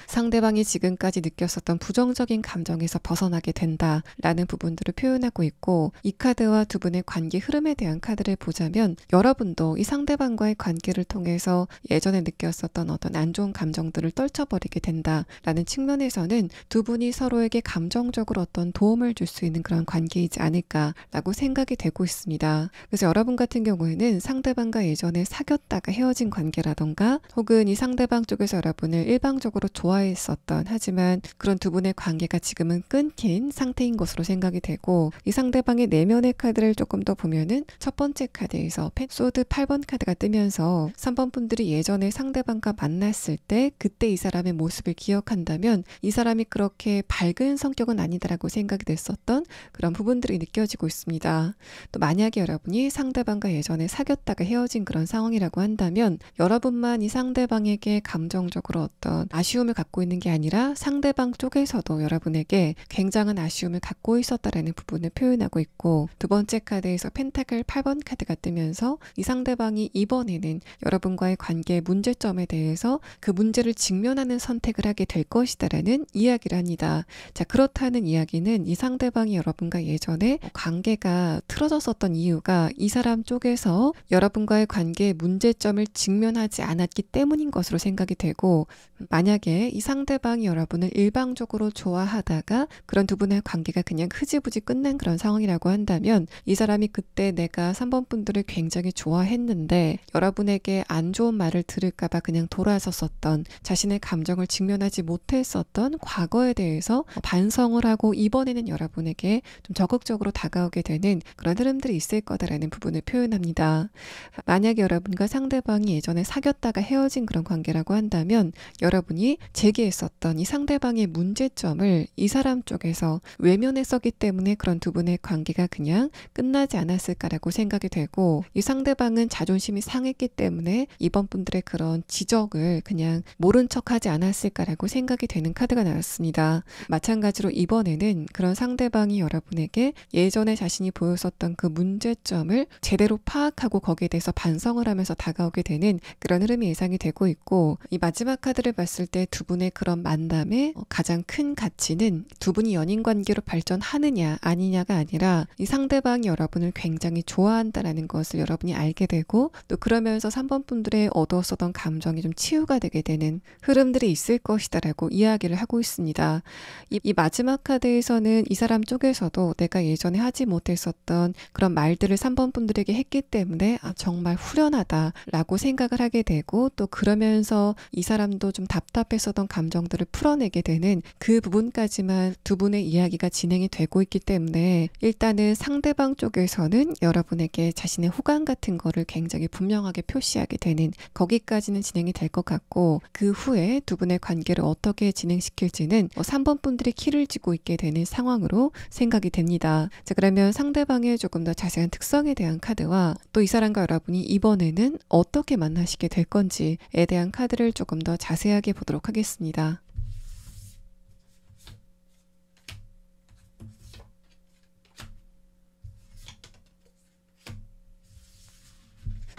[SPEAKER 1] 상대방이 지금까지 느꼈었던 부정적인 감정에서 벗어나게 된다라는 부분들을 표현하고 있고, 이 카드와 두 분의 관계 흐름에 대한 카드를 보자면 여러분도 이 상대방과의 관계를 통해서 예전에 느꼈었던 어떤 안 좋은 감정들을 떨쳐버리게 된다라는 측면에서는 두 분이 서로에게 감정적으로 어떤 도움을 줄 수 있는 그런 관계이지 않을까라고 생각이 되고 있습니다. 그래서 여러분 같은 경우에는 상대방과 예전에 사귀었다가 헤어진 관계라던가, 혹은 이 상대방 쪽에서 여러분을 일방적으로 좋아했었던, 하지만 그런 두 분의 관계가 지금은 끊긴 상태인 것으로 생각이 되고, 이 상대방의 내면의 카드를 조금 더 보면은 첫 번째 카드에서 소드 8번 카드가 뜨면서 3번 분들이 예전에 상대방과 만났을 때 그때 이 사람의 모습을 기억한다면 이 사람이 그렇게 밝은 성격은 아니다라고 생각이 됐었던 그런 부분들이 느껴지고 있습니다. 또 만약에 여러분이 상대방과 예전에 사귀었다가 헤어진 그런 상황이라고 한다면 여러분만 이 상대방에게 감정적으로 어떤 아쉬움을 갖고 있는 게 아니라 상대방 쪽에서도 여러분에게 굉장한 아쉬움을 갖고 있었다라는 부분을 표현하고 있고, 두 번째 카드에서 펜타클 8번 카드가 뜨면서 이 상대방이 이번에는 여러분과의 관계의 문제점에 대해서 그 문제를 직면하는 선택을 하게 될 것이다라는 이야기를 합니다. 자, 그렇다는 이야기는 이 상대방이 여러분과 예전에 관계가 틀어졌었던 이유가 이 사람 쪽에서 여러분과의 관계의 문제점을 직면하지 않았기 때문인 것으로 생각이 되고, 만약에 이 상대방이 여러분을 일방적으로 좋아하다가 그런 두 분의 관계가 그냥 흐지부지 끝난 그런 상황이라고 한다면 이 사람이 그때 내가 3번 분들을 굉장히 좋아했는데 여러분에게 안 좋은 말을 들을까봐 그냥 돌아섰었던, 자신의 감정을 직면하지 못했었던 과거에 대해서 반성을 하고 이번에는 여러분에게 좀 적극적으로 다가오게 되는 그런 흐름들이 있을 거다라는 부분을 표현합니다. 만약에 여러분과 상대방이 예전에 사귀었다가 헤어진 그런 관계라고 한다면 여러분이 제기했었던 이 상대방의 문제점을 이 사람 쪽에서 외면했었기 때문에 그런 두 분의 관계가 그냥 끝나지 않았을까라고 생각이 되고, 이 상대방은 자존심이 상했기 때문에 이번 분들의 그런 지적을 그냥 모른 척하지 않았을까라고 생각이 되는 카드가 나왔습니다. 마찬가지로 이번에는 그런 상대방이 여러분에게 예전에 자신이 보였었던 그 문제점을 제대로 파악하고 거기에 대해서 반성을 하면서 다가오게 되는 그런 흐름이 예상이 되고 있고, 이 마지막 카드를 봤을 때 두 분의 그런 만남의 가장 큰 가치는 두 분이 연인 관계로 발전하느냐 아니냐가 아니라 이 상대방이 여러분을 굉장히 좋아한다라는 것을 여러분이 알게 되고, 또 그러면서 3번 분들의 얻었었던 감정이 좀 치유가 되게 되는 흐름들이 있을 것이다라고 이야기를 하고 있습니다. 이 마지막 카드에서는 이 사람 쪽에서도 내가 예전에 하지 못했었던 그런 말들을 3번 분들에게 했기 때문에 정말 후련하다라고 생각을 하게 되고, 또 그러면서 이 사람도 좀 답답했었던 감정들을 풀어내게 되는 그 부분까지만 두 분의 이야기가 진행이 되고 있기 때문에 일단은 상대방 쪽에서는 여러분에게 자신의 호감 같은 거를 굉장히 분명하게 표시하게 되는 거기까지는 진행이 될 것 같고, 그 후에 두 분의 관계를 어떻게 진행시킬지는 3번 분들이 키를 쥐고 있게 되는 상황으로 생각이 됩니다. 자, 그러면 상대방의 조금 더 자세한 특성에 대한 카드와 또 이 사람과 여러분이 이번에는 어떻게 만나시게 될 건지에 대한 카드를 조금 더 자세하게 보도록 하겠습니다.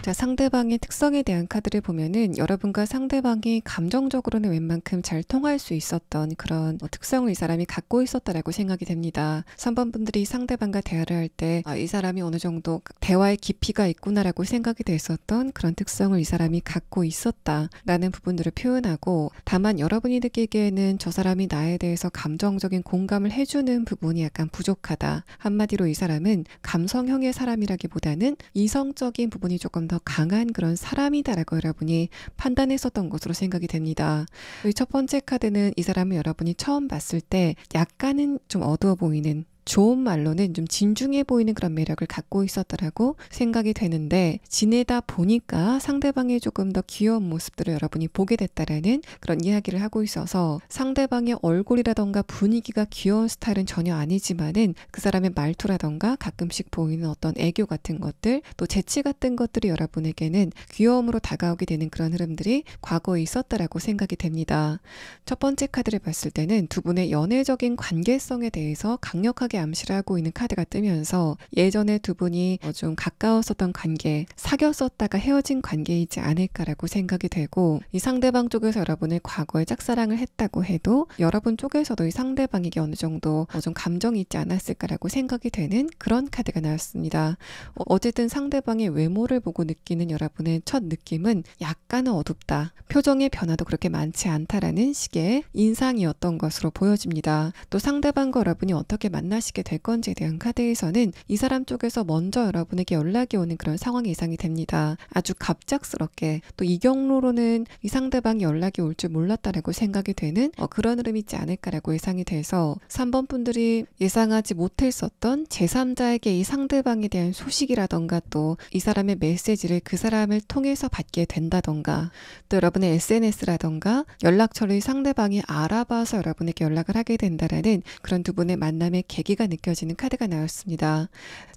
[SPEAKER 1] 자, 상대방의 특성에 대한 카드를 보면은 여러분과 상대방이 감정적으로는 웬만큼 잘 통할 수 있었던 그런 특성을 이 사람이 갖고 있었다라고 생각이 됩니다. 3번 분들이 상대방과 대화를 할 때 이 사람이 어느 정도 대화의 깊이가 있구나라고 생각이 됐었던 그런 특성을 이 사람이 갖고 있었다라는 부분들을 표현하고, 다만 여러분이 느끼기에는 저 사람이 나에 대해서 감정적인 공감을 해주는 부분이 약간 부족하다. 한마디로 이 사람은 감성형의 사람이라기보다는 이성적인 부분이 조금 더 강한 그런 사람이다라고 여러분이 판단했었던 것으로 생각이 됩니다. 이 첫 번째 카드는 이 사람을 여러분이 처음 봤을 때 약간은 좀 어두워 보이는, 좋은 말로는 좀 진중해 보이는 그런 매력을 갖고 있었다라고 생각이 되는데, 지내다 보니까 상대방의 조금 더 귀여운 모습들을 여러분이 보게 됐다라는 그런 이야기를 하고 있어서, 상대방의 얼굴이라던가 분위기가 귀여운 스타일은 전혀 아니지만은 그 사람의 말투라던가 가끔씩 보이는 어떤 애교 같은 것들, 또 재치 같은 것들이 여러분에게는 귀여움으로 다가오게 되는 그런 흐름들이 과거에 있었다라고 생각이 됩니다. 첫 번째 카드를 봤을 때는 두 분의 연애적인 관계성에 대해서 강력하게 암시를 하고 있는 카드가 뜨면서, 예전에 두 분이 좀 가까웠었던 관계, 사귀었었다가 헤어진 관계이지 않을까라고 생각이 되고, 이 상대방 쪽에서 여러분을 과거에 짝사랑을 했다고 해도 여러분 쪽에서도 이 상대방에게 어느 정도 좀 감정이 있지 않았을까라고 생각이 되는 그런 카드가 나왔습니다. 어쨌든 상대방의 외모를 보고 느끼는 여러분의 첫 느낌은 약간은 어둡다, 표정의 변화도 그렇게 많지 않다라는 식의 인상이었던 것으로 보여집니다. 또 상대방과 여러분이 어떻게 만나시게 될 건지에 대한 카드에서는 이 사람 쪽에서 먼저 여러분에게 연락이 오는 그런 상황이 예상이 됩니다. 아주 갑작스럽게, 또 이 경로로는 이 상대방이 연락이 올 줄 몰랐다라고 생각이 되는 그런 흐름이 있지 않을까라고 예상이 돼서, 3번 분들이 예상하지 못했었던 제3자에게 이 상대방에 대한 소식이라던가 또 이 사람의 메시지를 그 사람을 통해서 받게 된다던가, 또 여러분의 SNS라던가 연락처를 상대방이 알아봐서 여러분에게 연락을 하게 된다라는 그런 두 분의 만남의 계기가 느껴지는 카드가 나왔습니다.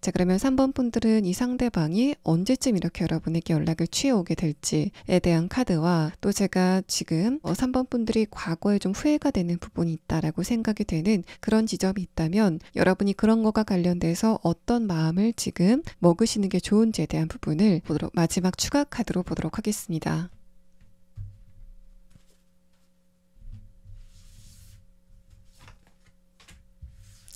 [SPEAKER 1] 자, 그러면 3번 분들은 이 상대방이 언제쯤 이렇게 여러분에게 연락을 취해오게 될지에 대한 카드와, 또 제가 지금 3번 분들이 과거에 좀 후회가 되는 부분이 있다라고 생각이 되는 그런 지점이 있다면, 여러분이 그런 것과 관련돼서 어떤 마음을 지금 먹으시는 게 좋은지에 대한 부분을 마지막 추가 카드로 보도록 하겠습니다.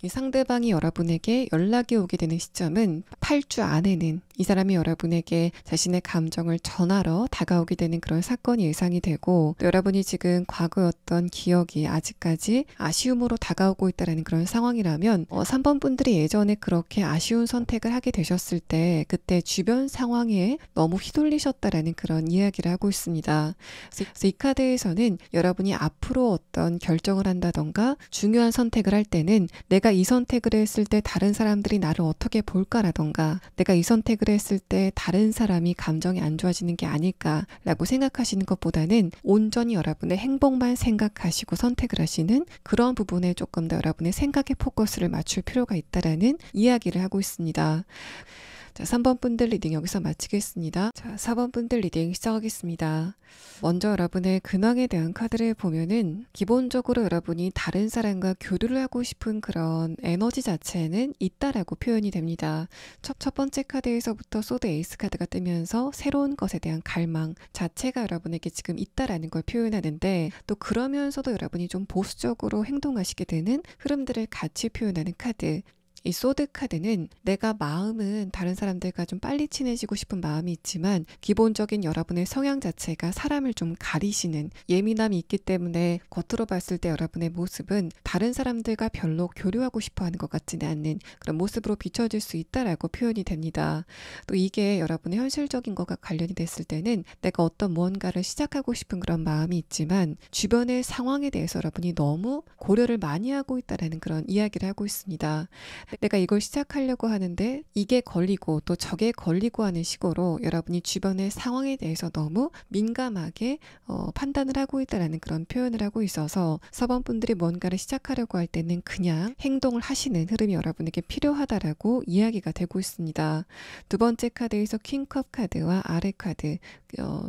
[SPEAKER 1] 이 상대방이 여러분에게 연락이 오게 되는 시점은 8주 안에는 이 사람이 여러분에게 자신의 감정을 전하러 다가오게 되는 그런 사건이 예상이 되고, 또 여러분이 지금 과거였던 기억이 아직까지 아쉬움으로 다가오고 있다는 그런 상황이라면, 3번 분들이 예전에 그렇게 아쉬운 선택을 하게 되셨을 때 그때 주변 상황에 너무 휘둘리셨다라는 그런 이야기를 하고 있습니다. 그래서 이 카드에서는 여러분이 앞으로 어떤 결정을 한다던가 중요한 선택을 할 때는 내가 이 선택을 했을 때 다른 사람들이 나를 어떻게 볼까라던가, 내가 이 선택을 했을 때 다른 사람이 감정이 안 좋아지는 게 아닐까라고 생각하시는 것보다는 온전히 여러분의 행복만 생각하시고 선택을 하시는 그런 부분에 조금 더 여러분의 생각의 포커스를 맞출 필요가 있다라는 이야기를 하고 있습니다. 자, 3번 분들 리딩 여기서 마치겠습니다. 자, 4번 분들 리딩 시작하겠습니다. 먼저 여러분의 근황에 대한 카드를 보면은, 기본적으로 여러분이 다른 사람과 교류를 하고 싶은 그런 에너지 자체는 있다라고 표현이 됩니다. 첫 번째 카드에서부터 소드 에이스 카드가 뜨면서 새로운 것에 대한 갈망 자체가 여러분에게 지금 있다라는 걸 표현하는데, 또 그러면서도 여러분이 좀 보수적으로 행동하시게 되는 흐름들을 같이 표현하는 카드. 이 소드 카드는 내가 마음은 다른 사람들과 좀 빨리 친해지고 싶은 마음이 있지만, 기본적인 여러분의 성향 자체가 사람을 좀 가리시는 예민함이 있기 때문에 겉으로 봤을 때 여러분의 모습은 다른 사람들과 별로 교류하고 싶어 하는 것 같지는 않는 그런 모습으로 비춰질 수 있다라고 표현이 됩니다. 또 이게 여러분의 현실적인 것과 관련이 됐을 때는 내가 어떤 무언가를 시작하고 싶은 그런 마음이 있지만 주변의 상황에 대해서 여러분이 너무 고려를 많이 하고 있다는 그런 이야기를 하고 있습니다. 내가 이걸 시작하려고 하는데 이게 걸리고 또 저게 걸리고 하는 식으로 여러분이 주변의 상황에 대해서 너무 민감하게 판단을 하고 있다는 그런 표현을 하고 있어서, 4번 분들이 뭔가를 시작하려고 할 때는 그냥 행동을 하시는 흐름이 여러분에게 필요하다라고 이야기가 되고 있습니다. 두 번째 카드에서 킹컵 카드와 아레 카드,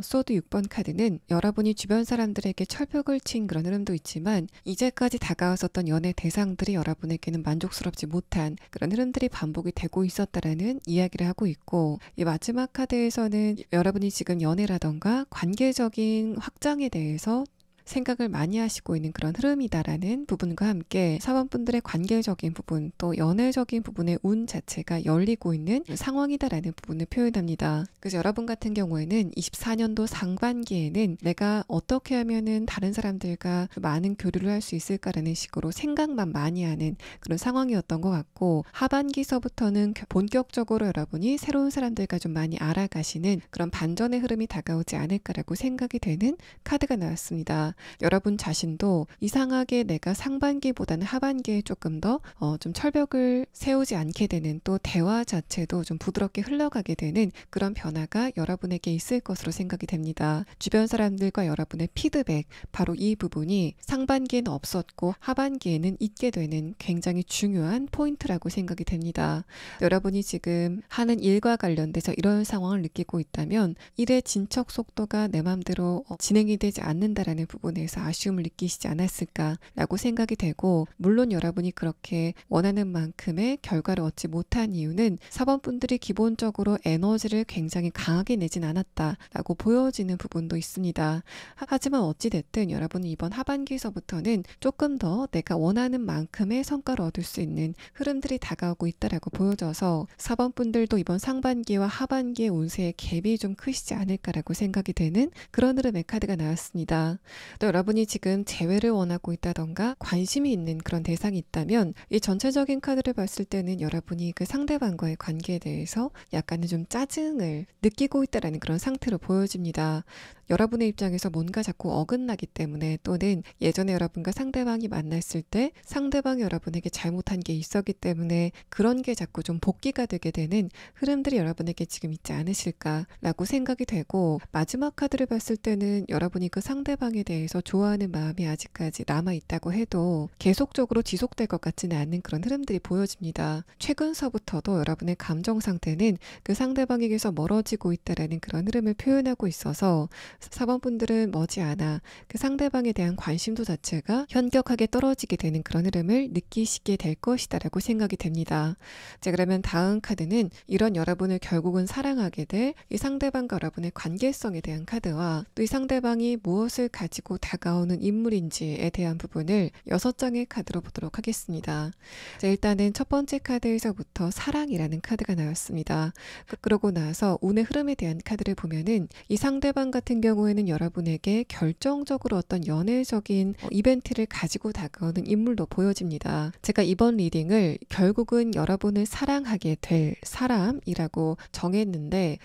[SPEAKER 1] 소드 6번 카드는 여러분이 주변 사람들에게 철벽을 친 그런 흐름도 있지만 이제까지 다가왔었던 연애 대상들이 여러분에게는 만족스럽지 못한 그런 흐름들이 반복이 되고 있었다라는 이야기를 하고 있고, 이 마지막 카드에서는 여러분이 지금 연애라던가 관계적인 확장에 대해서 생각을 많이 하시고 있는 그런 흐름이다라는 부분과 함께 사원분들의 관계적인 부분 또 연애적인 부분의 운 자체가 열리고 있는 상황이다라는 부분을 표현합니다. 그래서 여러분 같은 경우에는 24년도 상반기에는 내가 어떻게 하면은 다른 사람들과 많은 교류를 할 수 있을까라는 식으로 생각만 많이 하는 그런 상황이었던 것 같고, 하반기서부터는 본격적으로 여러분이 새로운 사람들과 좀 많이 알아가시는 그런 반전의 흐름이 다가오지 않을까라고 생각이 되는 카드가 나왔습니다. 여러분 자신도 이상하게 내가 상반기보다는 하반기에 조금 더 좀 철벽을 세우지 않게 되는, 또 대화 자체도 좀 부드럽게 흘러가게 되는 그런 변화가 여러분에게 있을 것으로 생각이 됩니다. 주변 사람들과 여러분의 피드백, 바로 이 부분이 상반기에는 없었고 하반기에는 있게 되는 굉장히 중요한 포인트라고 생각이 됩니다. 여러분이 지금 하는 일과 관련돼서 이런 상황을 느끼고 있다면 일의 진척 속도가 내 맘대로 진행이 되지 않는다라는 부분에서 아쉬움을 느끼시지 않았을까라고 생각이 되고, 물론 여러분이 그렇게 원하는 만큼의 결과를 얻지 못한 이유는 사원분들이 기본적으로 에너지를 굉장히 강하게 내진 않았다라고 보여지는 부분도 있습니다. 하지만 어찌됐든 여러분은 이번 하반기에서부터는 조금 더 내가 원하는 만큼의 성과를 얻을 수 있는 흐름들이 다가오고 있다라고 보여져서 사원분들도 이번 상반기와 하반기의 운세의 갭이 좀 크시지 않을까라고 생각이 되는 그런 흐름의 카드가 나왔습니다. 또 여러분이 지금 재회를 원하고 있다던가 관심이 있는 그런 대상이 있다면 이 전체적인 카드를 봤을 때는 여러분이 그 상대방과의 관계에 대해서 약간은 좀 짜증을 느끼고 있다라는 그런 상태로 보여집니다. 여러분의 입장에서 뭔가 자꾸 어긋나기 때문에, 또는 예전에 여러분과 상대방이 만났을 때 상대방이 여러분에게 잘못한 게 있었기 때문에 그런 게 자꾸 좀 복기가 되게 되는 흐름들이 여러분에게 지금 있지 않으실까라고 생각이 되고, 마지막 카드를 봤을 때는 여러분이 그 상대방에 대해서 좋아하는 마음이 아직까지 남아있다고 해도 계속적으로 지속될 것 같지는 않은 그런 흐름들이 보여집니다. 최근서부터도 여러분의 감정 상태는 그 상대방에게서 멀어지고 있다라는 그런 흐름을 표현하고 있어서 사원분들은 머지않아 그 상대방에 대한 관심도 자체가 현격하게 떨어지게 되는 그런 흐름을 느끼시게 될 것이다라고 생각이 됩니다. 자, 그러면 다음 카드는 이런 여러분을 결국은 사랑하게 될 이 상대방과 여러분의 관계성에 대한 카드와 또 이 상대방이 무엇을 가지고 다가오는 인물인지에 대한 부분을 6장의 카드로 보도록 하겠습니다. 자, 일단은 첫 번째 카드에서부터 사랑이라는 카드가 나왔습니다. 그러고 나서 운의 흐름에 대한 카드를 보면은 이 상대방 같은 경우에는 여러분에게 결정적으로 어떤 연애적인 이벤트를 가지고 다가오는 인물로 보여집니다. 제가 이번 리딩을 결국은 여러분을 사랑하게 될 사람이라고 정했는데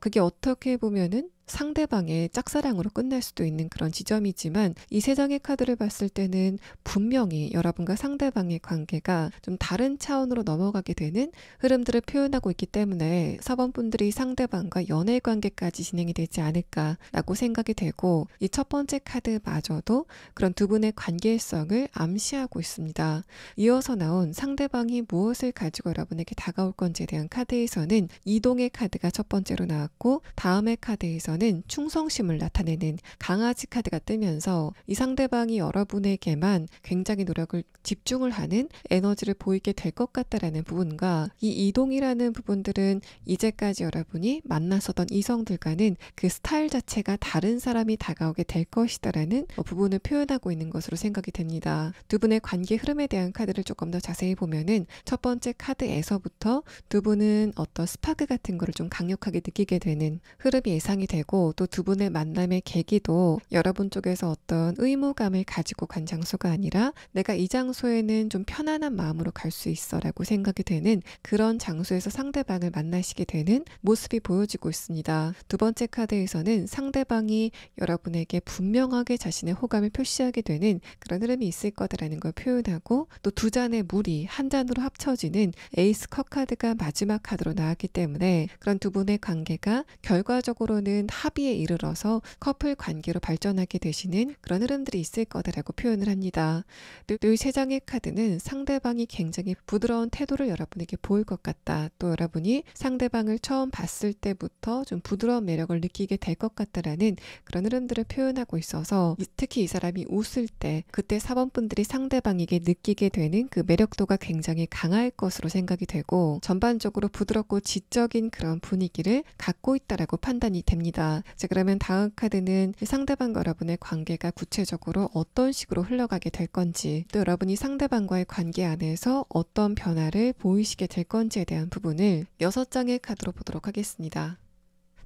[SPEAKER 1] 그게 어떻게 보면은 상대방의 짝사랑으로 끝날 수도 있는 그런 지점이지만, 이 세 장의 카드를 봤을 때는 분명히 여러분과 상대방의 관계가 좀 다른 차원으로 넘어가게 되는 흐름들을 표현하고 있기 때문에 사원분들이 상대방과 연애 관계까지 진행이 되지 않을까라고 생각이 되고, 이 첫 번째 카드마저도 그런 두 분의 관계성을 암시하고 있습니다. 이어서 나온 상대방이 무엇을 가지고 여러분에게 다가올 건지에 대한 카드에서는 이동의 카드가 첫 번째로 나왔고, 다음의 카드에서는 충성심을 나타내는 강아지 카드가 뜨면서 이 상대방이 여러분에게만 굉장히 노력을 집중을 하는 에너지를 보이게 될 것 같다라는 부분과, 이 이동이라는 부분들은 이제까지 여러분이 만났었던 이성들과는 그 스타일 자체가 다른 사람이 다가오게 될 것이다라는 부분을 표현하고 있는 것으로 생각이 됩니다. 두 분의 관계 흐름에 대한 카드를 조금 더 자세히 보면은 첫 번째 카드에서부터 두 분은 어떤 스파크 같은 거를 좀 강력하게 느끼게 되는 흐름이 예상이 되고, 또 두 분의 만남의 계기도 여러분 쪽에서 어떤 의무감을 가지고 간 장소가 아니라 내가 이 장소에는 좀 편안한 마음으로 갈 수 있어 라고 생각이 되는 그런 장소에서 상대방을 만나시게 되는 모습이 보여지고 있습니다. 두 번째 카드에서는 상대방이 여러분에게 분명하게 자신의 호감을 표시하게 되는 그런 흐름이 있을 거다라는 걸 표현하고, 또 두 잔의 물이 한 잔으로 합쳐지는 에이스 컵 카드가 마지막 카드로 나왔기 때문에 그런 두 분의 관계가 결과적으로는 합의에 이르러서 커플 관계로 발전하게 되시는 그런 흐름들이 있을 거다라고 표현을 합니다. 또 이 세 장의 카드는 상대방이 굉장히 부드러운 태도를 여러분에게 보일 것 같다. 또 여러분이 상대방을 처음 봤을 때부터 좀 부드러운 매력을 느끼게 될 것 같다라는 그런 흐름들을 표현하고 있어서 특히 이 사람이 웃을 때 그때 4번 분들이 상대방에게 느끼게 되는 그 매력도가 굉장히 강할 것으로 생각이 되고 전반적으로 부드럽고 지적인 그런 분위기를 갖고 있다라고 판단이 됩니다. 자, 그러면 다음 카드는 상대방과 여러분의 관계가 구체적으로 어떤 식으로 흘러가게 될 건지 또 여러분이 상대방과의 관계 안에서 어떤 변화를 보이시게 될 건지에 대한 부분을 6장의 카드로 보도록 하겠습니다.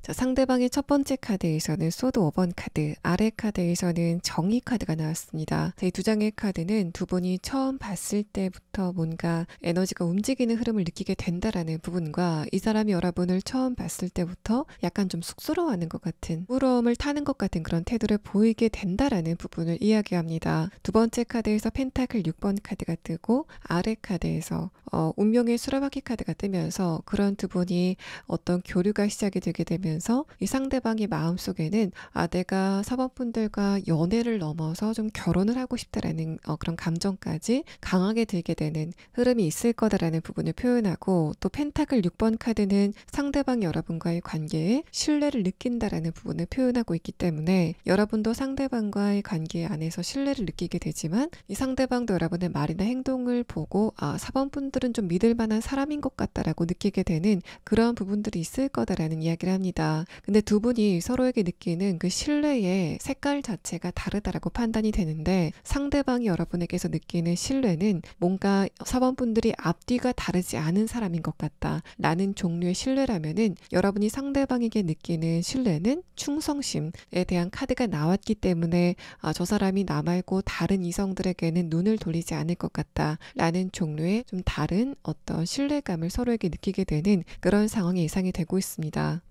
[SPEAKER 1] 자, 상대방의 첫 번째 카드에서는 소드 5번 카드, 아래 카드에서는 정의 카드가 나왔습니다. 이 두 장의 카드는 두 분이 처음 봤을 때부터 뭔가 에너지가 움직이는 흐름을 느끼게 된다라는 부분과 이 사람이 여러분을 처음 봤을 때부터 약간 좀 쑥스러워하는 것 같은 부러움을 타는 것 같은 그런 태도를 보이게 된다라는 부분을 이야기합니다. 두 번째 카드에서 펜타클 6번 카드가 뜨고 아래 카드에서 운명의 수레바퀴 카드가 뜨면서 그런 두 분이 어떤 교류가 시작이 되게 되면 이 상대방의 마음속에는 내가 4번 분들과 연애를 넘어서 좀 결혼을 하고 싶다라는 그런 감정까지 강하게 들게 되는 흐름이 있을 거다라는 부분을 표현하고 또 펜타클 6번 카드는 상대방이 여러분과의 관계에 신뢰를 느낀다라는 부분을 표현하고 있기 때문에 여러분도 상대방과의 관계 안에서 신뢰를 느끼게 되지만 이 상대방도 여러분의 말이나 행동을 보고 4번 분들은 좀 믿을 만한 사람인 것 같다라고 느끼게 되는 그런 부분들이 있을 거다라는 이야기를 합니다. 근데 두 분이 서로에게 느끼는 그 신뢰의 색깔 자체가 다르다라고 판단이 되는데 상대방이 여러분에게서 느끼는 신뢰는 뭔가 4번 분들이 앞뒤가 다르지 않은 사람인 것 같다 라는 종류의 신뢰라면은 여러분이 상대방에게 느끼는 신뢰는 충성심에 대한 카드가 나왔기 때문에 저 사람이 나 말고 다른 이성들에게는 눈을 돌리지 않을 것 같다 라는 종류의 좀 다른 어떤 신뢰감을 서로에게 느끼게 되는 그런 상황이 예상이 되고 있습니다.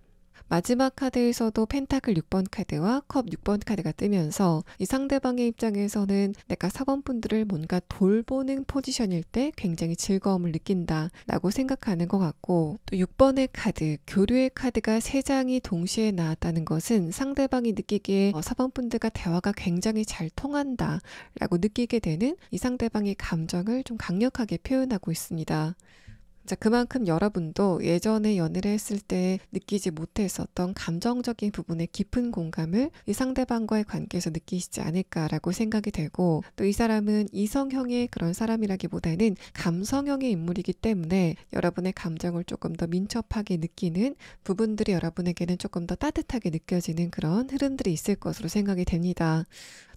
[SPEAKER 1] 마지막 카드에서도 펜타클 6번 카드와 컵 6번 카드가 뜨면서 이 상대방의 입장에서는 내가 4번 분들을 뭔가 돌보는 포지션일 때 굉장히 즐거움을 느낀다 라고 생각하는 것 같고 또 6번의 카드, 교류의 카드가 3장이 동시에 나왔다는 것은 상대방이 느끼기에 4번 분들과 대화가 굉장히 잘 통한다 라고 느끼게 되는 이 상대방의 감정을 좀 강력하게 표현하고 있습니다. 자, 그만큼 여러분도 예전에 연애를 했을 때 느끼지 못했었던 감정적인 부분의 깊은 공감을 이 상대방과의 관계에서 느끼시지 않을까라고 생각이 되고 또 이 사람은 이성형의 그런 사람이라기보다는 감성형의 인물이기 때문에 여러분의 감정을 조금 더 민첩하게 느끼는 부분들이 여러분에게는 조금 더 따뜻하게 느껴지는 그런 흐름들이 있을 것으로 생각이 됩니다.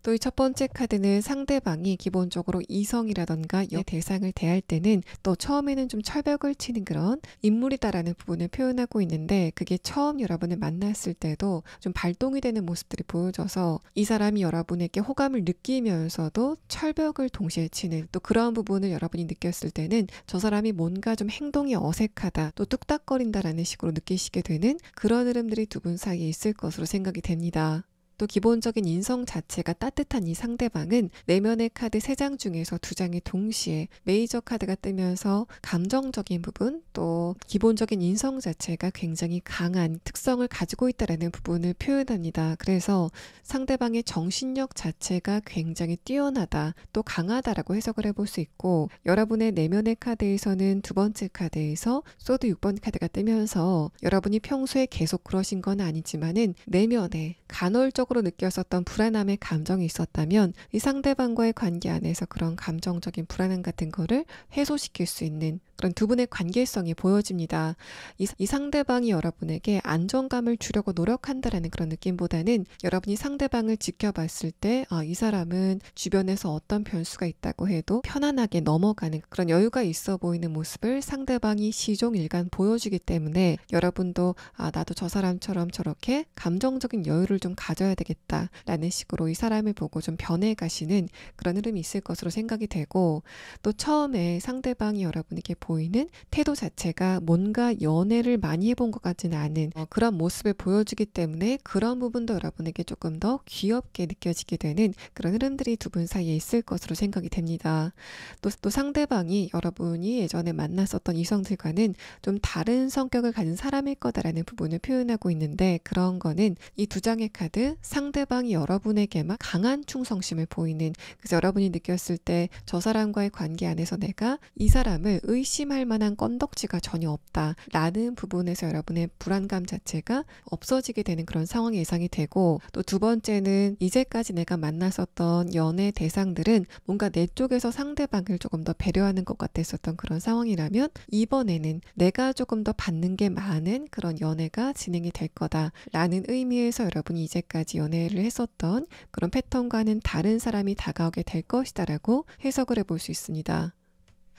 [SPEAKER 1] 또 이 첫 번째 카드는 상대방이 기본적으로 이성이라던가 대상을 대할 때는 또 처음에는 좀 철벽을 치는 그런 인물이다라는 부분을 표현하고 있는데 그게 처음 여러분을 만났을 때도 좀 발동이 되는 모습들이 보여져서 이 사람이 여러분에게 호감을 느끼면서도 철벽을 동시에 치는 또 그런 부분을 여러분이 느꼈을 때는 저 사람이 뭔가 좀 행동이 어색하다 또 뚝딱거린다라는 식으로 느끼시게 되는 그런 흐름들이 두 분 사이에 있을 것으로 생각이 됩니다. 또 기본적인 인성 자체가 따뜻한 이 상대방은 내면의 카드 3장 중에서 2장이 동시에 메이저 카드가 뜨면서 감정적인 부분 또 기본적인 인성 자체가 굉장히 강한 특성을 가지고 있다는 부분을 표현합니다. 그래서 상대방의 정신력 자체가 굉장히 뛰어나다 또 강하다라고 해석을 해볼 수 있고 여러분의 내면의 카드에서는 두 번째 카드에서 소드 6번 카드가 뜨면서 여러분이 평소에 계속 그러신 건 아니지만은 내면에 간헐적으로 느꼈었던 불안함의 감정이 있었다면 이 상대방과의 관계 안에서 그런 감정적인 불안함 같은 거를 해소시킬 수 있는 그런 두 분의 관계성이 보여집니다. 이 상대방이 여러분에게 안정감을 주려고 노력한다라는 그런 느낌보다는 여러분이 상대방을 지켜봤을 때 이 사람은 주변에서 어떤 변수가 있다고 해도 편안하게 넘어가는 그런 여유가 있어 보이는 모습을 상대방이 시종일관 보여주기 때문에 여러분도 나도 저 사람처럼 저렇게 감정적인 여유를 좀 가져야 되겠다라는 식으로 이 사람을 보고 좀 변해가시는 그런 흐름이 있을 것으로 생각이 되고 또 처음에 상대방이 여러분에게 보이는 태도 자체가 뭔가 연애를 많이 해본 것 같지는 않은 그런 모습을 보여주기 때문에 그런 부분도 여러분에게 조금 더 귀엽게 느껴지게 되는 그런 흐름들이 두 분 사이에 있을 것으로 생각이 됩니다. 또 상대방이 여러분이 예전에 만났었던 이성들과는 좀 다른 성격을 가진 사람일 거다라는 부분을 표현하고 있는데, 그런 거는 이 두 장의 카드, 상대방이 여러분에게만 강한 충성심을 보이는, 그래서 여러분이 느꼈을 때 저 사람과의 관계 안에서 내가 이 사람을 의심할 만한 건덕지가 전혀 없다 라는 부분에서 여러분의 불안감 자체가 없어지게 되는 그런 상황이 예상이 되고, 또 두 번째는 이제까지 내가 만났었던 연애 대상들은 뭔가 내 쪽에서 상대방을 조금 더 배려하는 것 같았었던 그런 상황이라면, 이번에는 내가 조금 더 받는 게 많은 그런 연애가 진행이 될 거다라는 의미에서 여러분이 이제까지 연애를 했었던 그런 패턴과는 다른 사람이 다가오게 될 것이다라고 해석을 해볼 수 있습니다.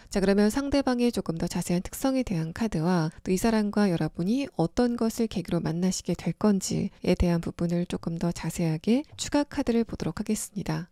[SPEAKER 1] 자, 그러면 상대방의 조금 더 자세한 특성에 대한 카드와 또 이 사람과 여러분이 어떤 것을 계기로 만나시게 될 건지에 대한 부분을 조금 더 자세하게 추가 카드를 보도록 하겠습니다.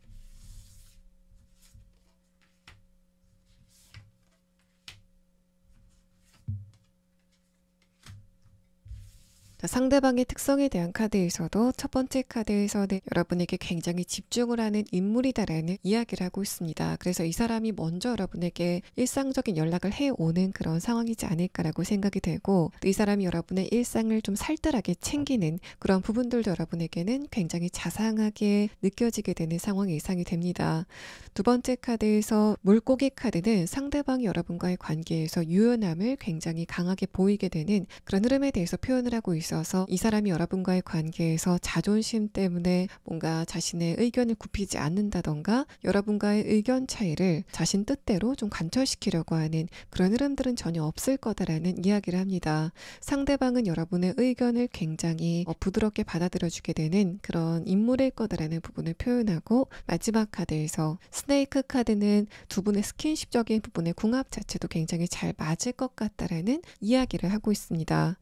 [SPEAKER 1] 자, 상대방의 특성에 대한 카드에서도 첫 번째 카드에서는 여러분에게 굉장히 집중을 하는 인물이다라는 이야기를 하고 있습니다. 그래서 이 사람이 먼저 여러분에게 일상적인 연락을 해오는 그런 상황이지 않을까라고 생각이 되고, 또 이 사람이 여러분의 일상을 좀 살뜰하게 챙기는 그런 부분들도 여러분에게는 굉장히 자상하게 느껴지게 되는 상황이 예상이 됩니다. 두 번째 카드에서 물고기 카드는 상대방이 여러분과의 관계에서 유연함을 굉장히 강하게 보이게 되는 그런 흐름에 대해서 표현을 하고 있습니다. 있어서 이 사람이 여러분과의 관계에서 자존심 때문에 뭔가 자신의 의견을 굽히지 않는다던가 여러분과의 의견 차이를 자신 뜻대로 좀 관철시키려고 하는 그런 흐름들은 전혀 없을 거다라는 이야기를 합니다. 상대방은 여러분의 의견을 굉장히 부드럽게 받아들여주게 되는 그런 인물일 거다라는 부분을 표현하고, 마지막 카드에서 스네이크 카드는 두 분의 스킨십적인 부분의 궁합 자체도 굉장히 잘 맞을 것 같다라는 이야기를 하고 있습니다.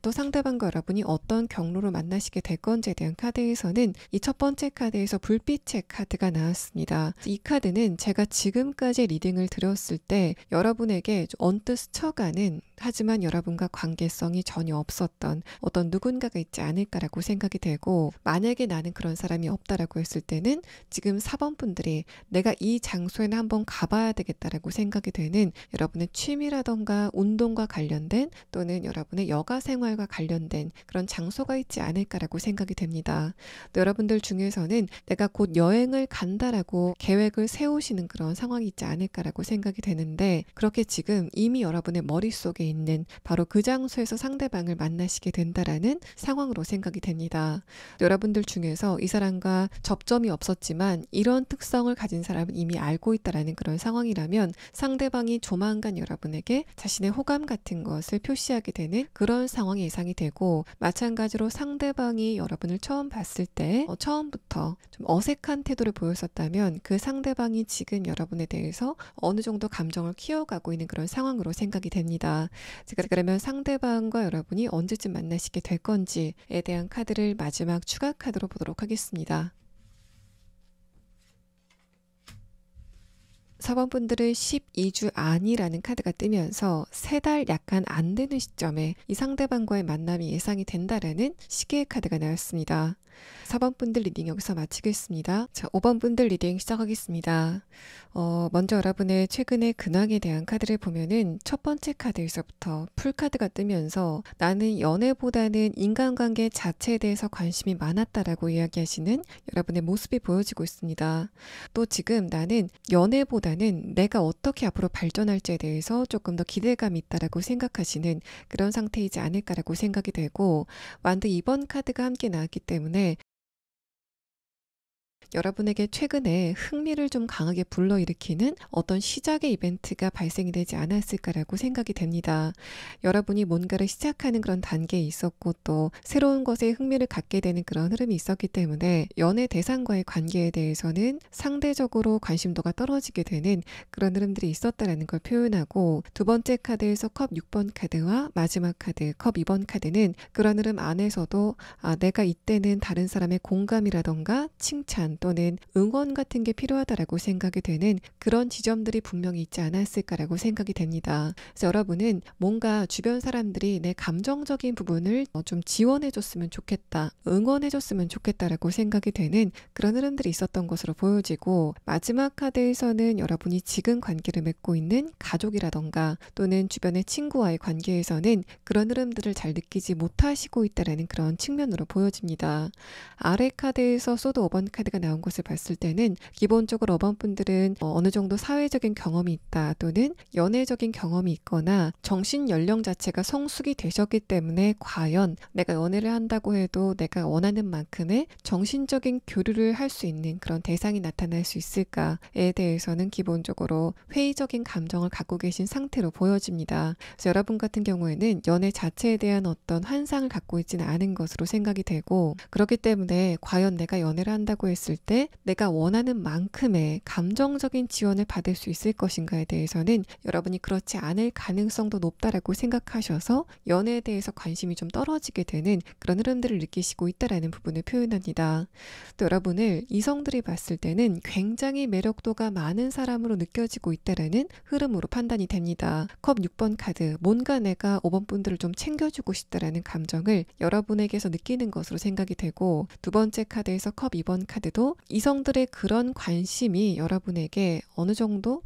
[SPEAKER 1] 또 상대방과 여러분이 어떤 경로로 만나시게 될 건지에 대한 카드에서는 이 첫 번째 카드에서 불빛의 카드가 나왔습니다. 이 카드는 제가 지금까지 리딩을 드렸을 때 여러분에게 언뜻 스쳐가는, 하지만 여러분과 관계성이 전혀 없었던 어떤 누군가가 있지 않을까라고 생각이 되고, 만약에 나는 그런 사람이 없다라고 했을 때는 지금 4번 분들이 내가 이 장소에는 한번 가봐야 되겠다라고 생각이 되는 여러분의 취미라던가 운동과 관련된 또는 여러분의 여가 생활과 관련된 그런 장소가 있지 않을까라고 생각이 됩니다. 또 여러분들 중에서는 내가 곧 여행을 간다라고 계획을 세우시는 그런 상황이 있지 않을까라고 생각이 되는데, 그렇게 지금 이미 여러분의 머릿속에 있는 바로 그 장소에서 상대방을 만나시게 된다라는 상황으로 생각이 됩니다. 또 여러분들 중에서 이 사람과 접점이 없었지만 이런 특성을 가진 사람은 이미 알고 있다라는 그런 상황이라면, 상대방이 조만간 여러분에게 자신의 호감 같은 것을 표시하게 되는 그런 상황이 예상이 되고, 마찬가지로 상대방이 여러분을 처음 봤을 때 처음부터 좀 어색한 태도를 보였었다면 그 상대방이 지금 여러분에 대해서 어느 정도 감정을 키워가고 있는 그런 상황으로 생각이 됩니다. 그러면 상대방과 여러분이 언제쯤 만나시게 될 건지에 대한 카드를 마지막 추가 카드로 보도록 하겠습니다. 4번 분들은 12주 안이라는 카드가 뜨면서 3달 약간 안 되는 시점에 이 상대방과의 만남이 예상이 된다라는 시계의 카드가 나왔습니다. 4번 분들 리딩 여기서 마치겠습니다. 자, 5번 분들 리딩 시작하겠습니다. 먼저 여러분의 최근의 근황에 대한 카드를 보면은 첫 번째 카드에서부터 풀카드가 뜨면서 나는 연애보다는 인간관계 자체에 대해서 관심이 많았다라고 이야기하시는 여러분의 모습이 보여지고 있습니다. 또 지금 나는 연애보다는 내가 어떻게 앞으로 발전할지에 대해서 조금 더 기대감이 있다라고 생각하시는 그런 상태이지 않을까라고 생각이 되고, 완드 2번 카드가 함께 나왔기 때문에 여러분에게 최근에 흥미를 좀 강하게 불러일으키는 어떤 시작의 이벤트가 발생이 되지 않았을까라고 생각이 됩니다. 여러분이 뭔가를 시작하는 그런 단계에 있었고, 또 새로운 것에 흥미를 갖게 되는 그런 흐름이 있었기 때문에 연애 대상과의 관계에 대해서는 상대적으로 관심도가 떨어지게 되는 그런 흐름들이 있었다라는 걸 표현하고, 두 번째 카드에서 컵 6번 카드와 마지막 카드 컵 2번 카드는 그런 흐름 안에서도 내가 이때는 다른 사람의 공감이라던가 칭찬 지원 또는 응원 같은 게 필요하다라고 생각이 되는 그런 지점들이 분명히 있지 않았을까라고 생각이 됩니다. 그래서 여러분은 뭔가 주변 사람들이 내 감정적인 부분을 좀 지원해줬으면 좋겠다, 응원해줬으면 좋겠다라고 생각이 되는 그런 흐름들이 있었던 것으로 보여지고, 마지막 카드에서는 여러분이 지금 관계를 맺고 있는 가족이라던가 또는 주변의 친구와의 관계에서는 그런 흐름들을 잘 느끼지 못하시고 있다는 그런 측면으로 보여집니다. 아래 카드에서 소드 5번 카드가 나온 것을 봤을 때는 기본적으로 5번 분들은 어느 정도 사회적인 경험이 있다 또는 연애적인 경험이 있거나 정신 연령 자체가 성숙이 되셨기 때문에 과연 내가 연애를 한다고 해도 내가 원하는 만큼의 정신적인 교류를 할 수 있는 그런 대상이 나타날 수 있을까에 대해서는 기본적으로 회의적인 감정을 갖고 계신 상태로 보여집니다. 그래서 여러분 같은 경우에는 연애 자체에 대한 어떤 환상을 갖고 있지는 않은 것으로 생각이 되고, 그렇기 때문에 과연 내가 연애를 한다고 했을 때 내가 원하는 만큼의 감정적인 지원을 받을 수 있을 것인가에 대해서는 여러분이 그렇지 않을 가능성도 높다라고 생각하셔서 연애에 대해서 관심이 좀 떨어지게 되는 그런 흐름들을 느끼시고 있다라는 부분을 표현합니다. 또 여러분을 이성들이 봤을 때는 굉장히 매력도가 많은 사람으로 느껴지고 있다라는 흐름으로 판단이 됩니다. 컵 6번 카드, 뭔가 내가 5번 분들을 좀 챙겨주고 싶다라는 감정을 여러분에게서 느끼는 것으로 생각이 되고, 두 번째 카드에서 컵 2번 카드도 이성들의 그런 관심이 여러분에게 어느 정도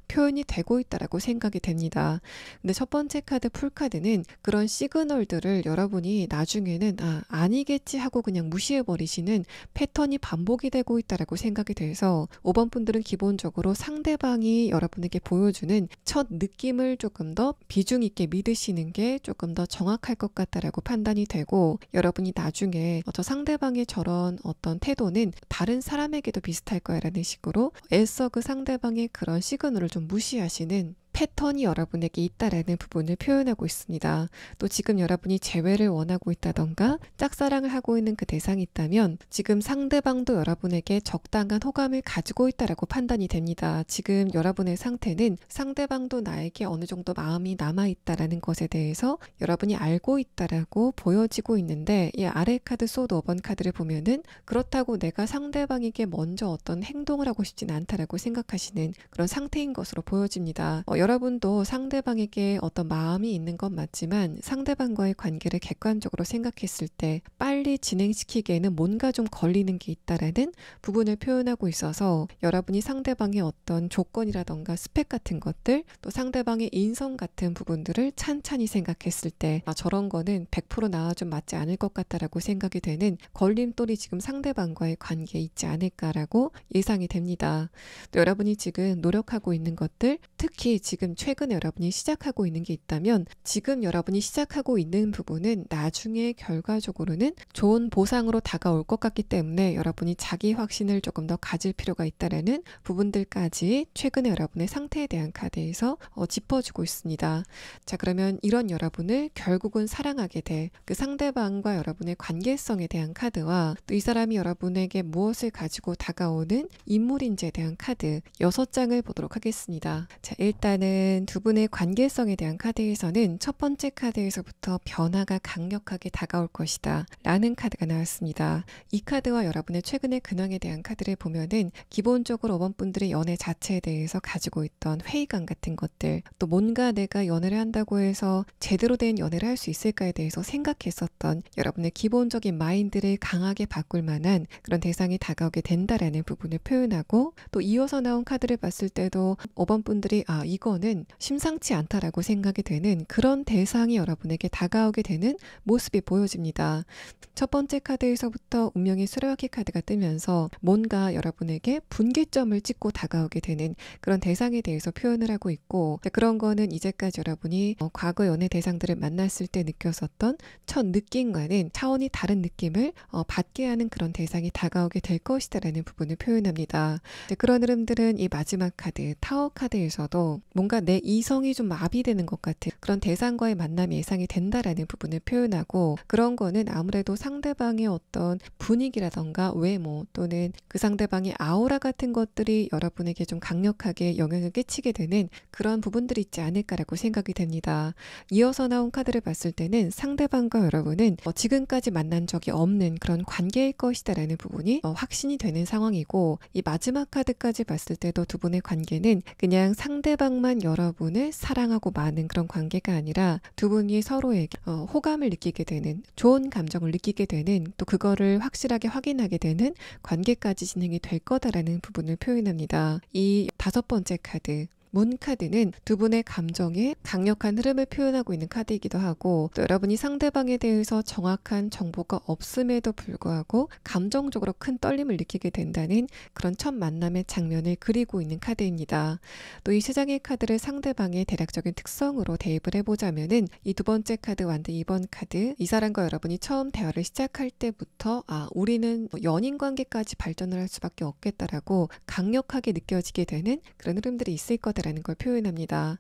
[SPEAKER 1] 표현이 되고 있다라고 생각이 됩니다. 근데 첫 번째 카드 풀카드는 그런 시그널들을 여러분이 나중에는 아니겠지 하고 그냥 무시해버리시는 패턴이 반복이 되고 있다라고 생각이 돼서 5번 분들은 기본적으로 상대방이 여러분에게 보여주는 첫 느낌을 조금 더 비중 있게 믿으시는 게 조금 더 정확할 것 같다라고 판단이 되고, 여러분이 나중에 저 상대방의 저런 어떤 태도는 다른 사람에게도 비슷할 거야 라는 식으로 애써 그 상대방의 그런 시그널을 좀 무시하시는 패턴이 여러분에게 있다라는 부분을 표현하고 있습니다. 또 지금 여러분이 재회를 원하고 있다던가 짝사랑을 하고 있는 그 대상이 있다면 지금 상대방도 여러분에게 적당한 호감을 가지고 있다라고 판단이 됩니다. 지금 여러분의 상태는 상대방도 나에게 어느 정도 마음이 남아있다라는 것에 대해서 여러분이 알고 있다라고 보여지고 있는데, 이 아래 카드 소드 5번 카드를 보면은 그렇다고 내가 상대방에게 먼저 어떤 행동을 하고 싶진 않다라고 생각하시는 그런 상태인 것으로 보여집니다. 여러분도 상대방에게 어떤 마음이 있는 건 맞지만 상대방과의 관계를 객관적으로 생각했을 때 빨리 진행시키기에는 뭔가 좀 걸리는 게 있다라는 부분을 표현하고 있어서, 여러분이 상대방의 어떤 조건이라던가 스펙 같은 것들, 또 상대방의 인성 같은 부분들을 찬찬히 생각했을 때 저런 거는 100% 나와 좀 맞지 않을 것 같다라고 생각이 되는 걸림돌이 지금 상대방과의 관계에 있지 않을까라고 예상이 됩니다. 또 여러분이 지금 노력하고 있는 것들, 특히 지금 최근에 여러분이 시작하고 있는 게 있다면 지금 여러분이 시작하고 있는 부분은 나중에 결과적으로는 좋은 보상으로 다가올 것 같기 때문에 여러분이 자기 확신을 조금 더 가질 필요가 있다라는 부분들까지 최근에 여러분의 상태에 대한 카드에서 짚어주고 있습니다. 자, 그러면 이런 여러분을 결국은 사랑하게 될 그 상대방과 여러분의 관계성에 대한 카드와 또 이 사람이 여러분에게 무엇을 가지고 다가오는 인물인지에 대한 카드 6장을 보도록 하겠습니다. 자, 일단은 두 분의 관계성에 대한 카드에서는 첫 번째 카드에서부터 변화가 강력하게 다가올 것이다 라는 카드가 나왔습니다. 이 카드와 여러분의 최근의 근황에 대한 카드를 보면은 기본적으로 5번 분들의 연애 자체에 대해서 가지고 있던 회의감 같은 것들, 또 뭔가 내가 연애를 한다고 해서 제대로 된 연애를 할 수 있을까에 대해서 생각했었던 여러분의 기본적인 마인드를 강하게 바꿀 만한 그런 대상이 다가오게 된다라는 부분을 표현하고, 또 이어서 나온 카드를 봤을 때도 5번 분들이 이거는 심상치 않다라고 생각이 되는 그런 대상이 여러분에게 다가오게 되는 모습이 보여집니다. 첫 번째 카드에서부터 운명의 수레바퀴 카드가 뜨면서 뭔가 여러분에게 분기점을 찍고 다가오게 되는 그런 대상에 대해서 표현을 하고 있고, 그런 거는 이제까지 여러분이 과거 연애 대상들을 만났을 때 느꼈었던 첫 느낌과는 차원이 다른 느낌을 받게 하는 그런 대상이 다가오게 될 것이다라는 부분을 표현합니다. 그런 흐름들은 이 마지막 카드 타워 카드에서도 뭔가 내 이성이 좀 마비되는 것 같은 그런 대상과의 만남이 예상이 된다라는 부분을 표현하고, 그런 거는 아무래도 상대방의 어떤 분위기라던가 외모 또는 그 상대방의 아우라 같은 것들이 여러분에게 좀 강력하게 영향을 끼치게 되는 그런 부분들이 있지 않을까라고 생각이 됩니다. 이어서 나온 카드를 봤을 때는 상대방과 여러분은 지금까지 만난 적이 없는 그런 관계일 것이다라는 부분이 확신이 되는 상황이고, 이 마지막 카드까지 봤을 때도 두 분의 관계는 그냥 상대방만 여러분을 사랑하고 마는 그런 관계가 아니라 두 분이 서로에게 호감을 느끼게 되는, 좋은 감정을 느끼게 되는, 또 그거를 확실하게 확인하게 되는 관계까지 진행이 될 거다라는 부분을 표현합니다. 이 5번째 카드 문 카드는 두 분의 감정의 강력한 흐름을 표현하고 있는 카드이기도 하고, 또 여러분이 상대방에 대해서 정확한 정보가 없음에도 불구하고 감정적으로 큰 떨림을 느끼게 된다는 그런 첫 만남의 장면을 그리고 있는 카드입니다. 또 이 3장의 카드를 상대방의 대략적인 특성으로 대입을 해보자면은 이 2번째 카드 완드 2번 카드, 이 사람과 여러분이 처음 대화를 시작할 때부터 우리는 연인 관계까지 발전을 할 수밖에 없겠다라고 강력하게 느껴지게 되는 그런 흐름들이 있을 거다 라는 걸 표현합니다.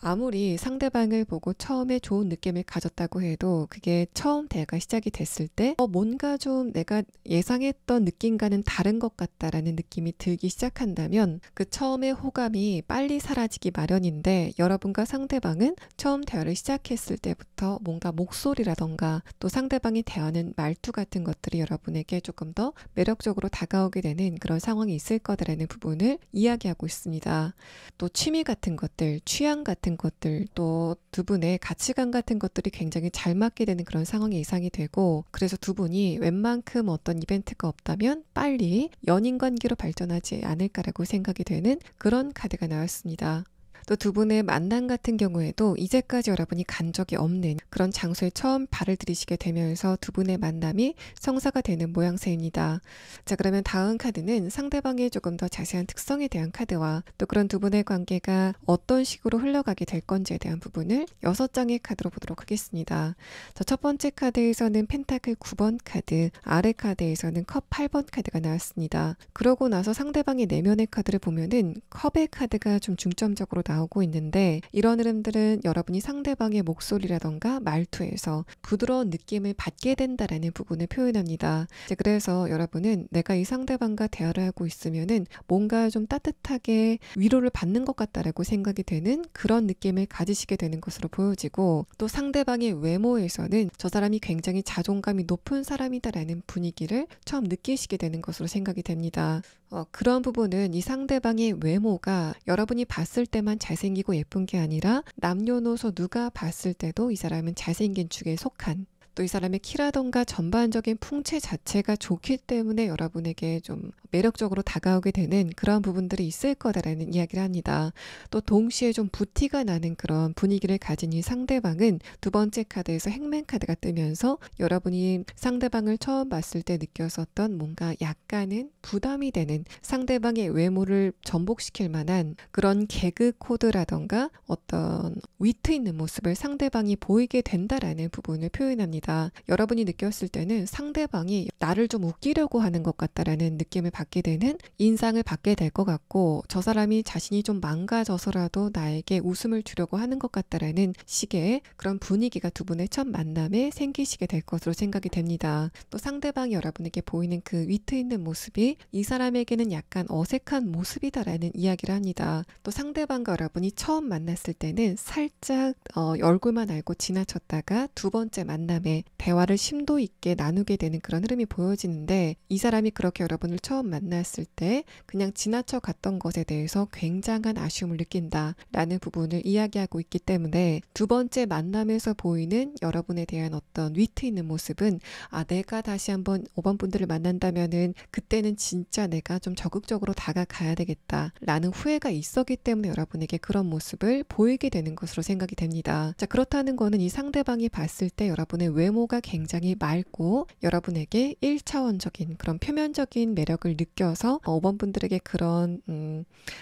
[SPEAKER 1] 아무리 상대방을 보고 처음에 좋은 느낌을 가졌다고 해도 그게 처음 대화가 시작이 됐을 때 뭔가 좀 내가 예상했던 느낌과는 다른 것 같다라는 느낌이 들기 시작한다면 그 처음의 호감이 빨리 사라지기 마련인데, 여러분과 상대방은 처음 대화를 시작했을 때부터 뭔가 목소리라던가 또 상대방이 대하는 말투 같은 것들이 여러분에게 조금 더 매력적으로 다가오게 되는 그런 상황이 있을 거다라는 부분을 이야기하고 있습니다. 또 취미 같은 것들, 취향 같은 것들, 또 두 분의 가치관 같은 것들이 굉장히 잘 맞게 되는 그런 상황이 예상이 되고, 그래서 두 분이 웬만큼 어떤 이벤트가 없다면 빨리 연인 관계로 발전하지 않을까라고 생각이 되는 그런 카드가 나왔습니다. 또 두 분의 만남 같은 경우에도 이제까지 여러분이 간 적이 없는 그런 장소에 처음 발을 들이시게 되면서 두 분의 만남이 성사가 되는 모양새입니다. 자, 그러면 다음 카드는 상대방의 조금 더 자세한 특성에 대한 카드와 또 그런 두 분의 관계가 어떤 식으로 흘러가게 될 건지에 대한 부분을 6장의 카드로 보도록 하겠습니다. 자, 첫 번째 카드에서는 펜타클 9번 카드, 아래 카드에서는 컵 8번 카드가 나왔습니다. 그러고 나서 상대방의 내면의 카드를 보면은 컵의 카드가 좀 중점적으로 나오고 있는데, 이런 흐름들은 여러분이 상대방의 목소리라던가 말투에서 부드러운 느낌을 받게 된다라는 부분을 표현합니다. 그래서 여러분은 내가 이 상대방과 대화를 하고 있으면은 뭔가 좀 따뜻하게 위로를 받는 것 같다라고 생각이 되는 그런 느낌을 가지시게 되는 것으로 보여지고, 또 상대방의 외모에서는 저 사람이 굉장히 자존감이 높은 사람이다라는 분위기를 처음 느끼시게 되는 것으로 생각이 됩니다. 그런 부분은 이 상대방의 외모가 여러분이 봤을 때만 잘생기고 예쁜 게 아니라 남녀노소 누가 봤을 때도 이 사람은 잘생긴 축에 속한, 또 이 사람의 키라던가 전반적인 풍채 자체가 좋기 때문에 여러분에게 좀 매력적으로 다가오게 되는 그런 부분들이 있을 거다라는 이야기를 합니다. 또 동시에 좀 부티가 나는 그런 분위기를 가진 이 상대방은 두 번째 카드에서 행맨 카드가 뜨면서 여러분이 상대방을 처음 봤을 때 느꼈었던 뭔가 약간은 부담이 되는, 상대방의 외모를 전복시킬 만한 그런 개그 코드라던가 어떤 위트 있는 모습을 상대방이 보이게 된다라는 부분을 표현합니다. 여러분이 느꼈을 때는 상대방이 나를 좀 웃기려고 하는 것 같다라는 느낌을 받게 되는, 인상을 받게 될 것 같고, 저 사람이 자신이 좀 망가져서라도 나에게 웃음을 주려고 하는 것 같다라는 식의 그런 분위기가 두 분의 첫 만남에 생기시게 될 것으로 생각이 됩니다. 또 상대방이 여러분에게 보이는 그 위트 있는 모습이 이 사람에게는 약간 어색한 모습이다라는 이야기를 합니다. 또 상대방과 여러분이 처음 만났을 때는 살짝 얼굴만 알고 지나쳤다가 두 번째 만남에 대화를 심도 있게 나누게 되는 그런 흐름이 보여지는데, 이 사람이 그렇게 여러분을 처음 만났을 때 그냥 지나쳐 갔던 것에 대해서 굉장한 아쉬움을 느낀다라는 부분을 이야기하고 있기 때문에, 두 번째 만남에서 보이는 여러분에 대한 어떤 위트 있는 모습은 내가 다시 한번 5번 분들을 만난다면은 그때는 진짜 내가 좀 적극적으로 다가가야 되겠다라는 후회가 있었기 때문에 여러분에게 그런 모습을 보이게 되는 것으로 생각이 됩니다. 자, 그렇다는 거는 이 상대방이 봤을 때 여러분의 외모가 굉장히 맑고 여러분에게 1차원적인 그런 표면적인 매력을 느껴서 5번 분들에게 그런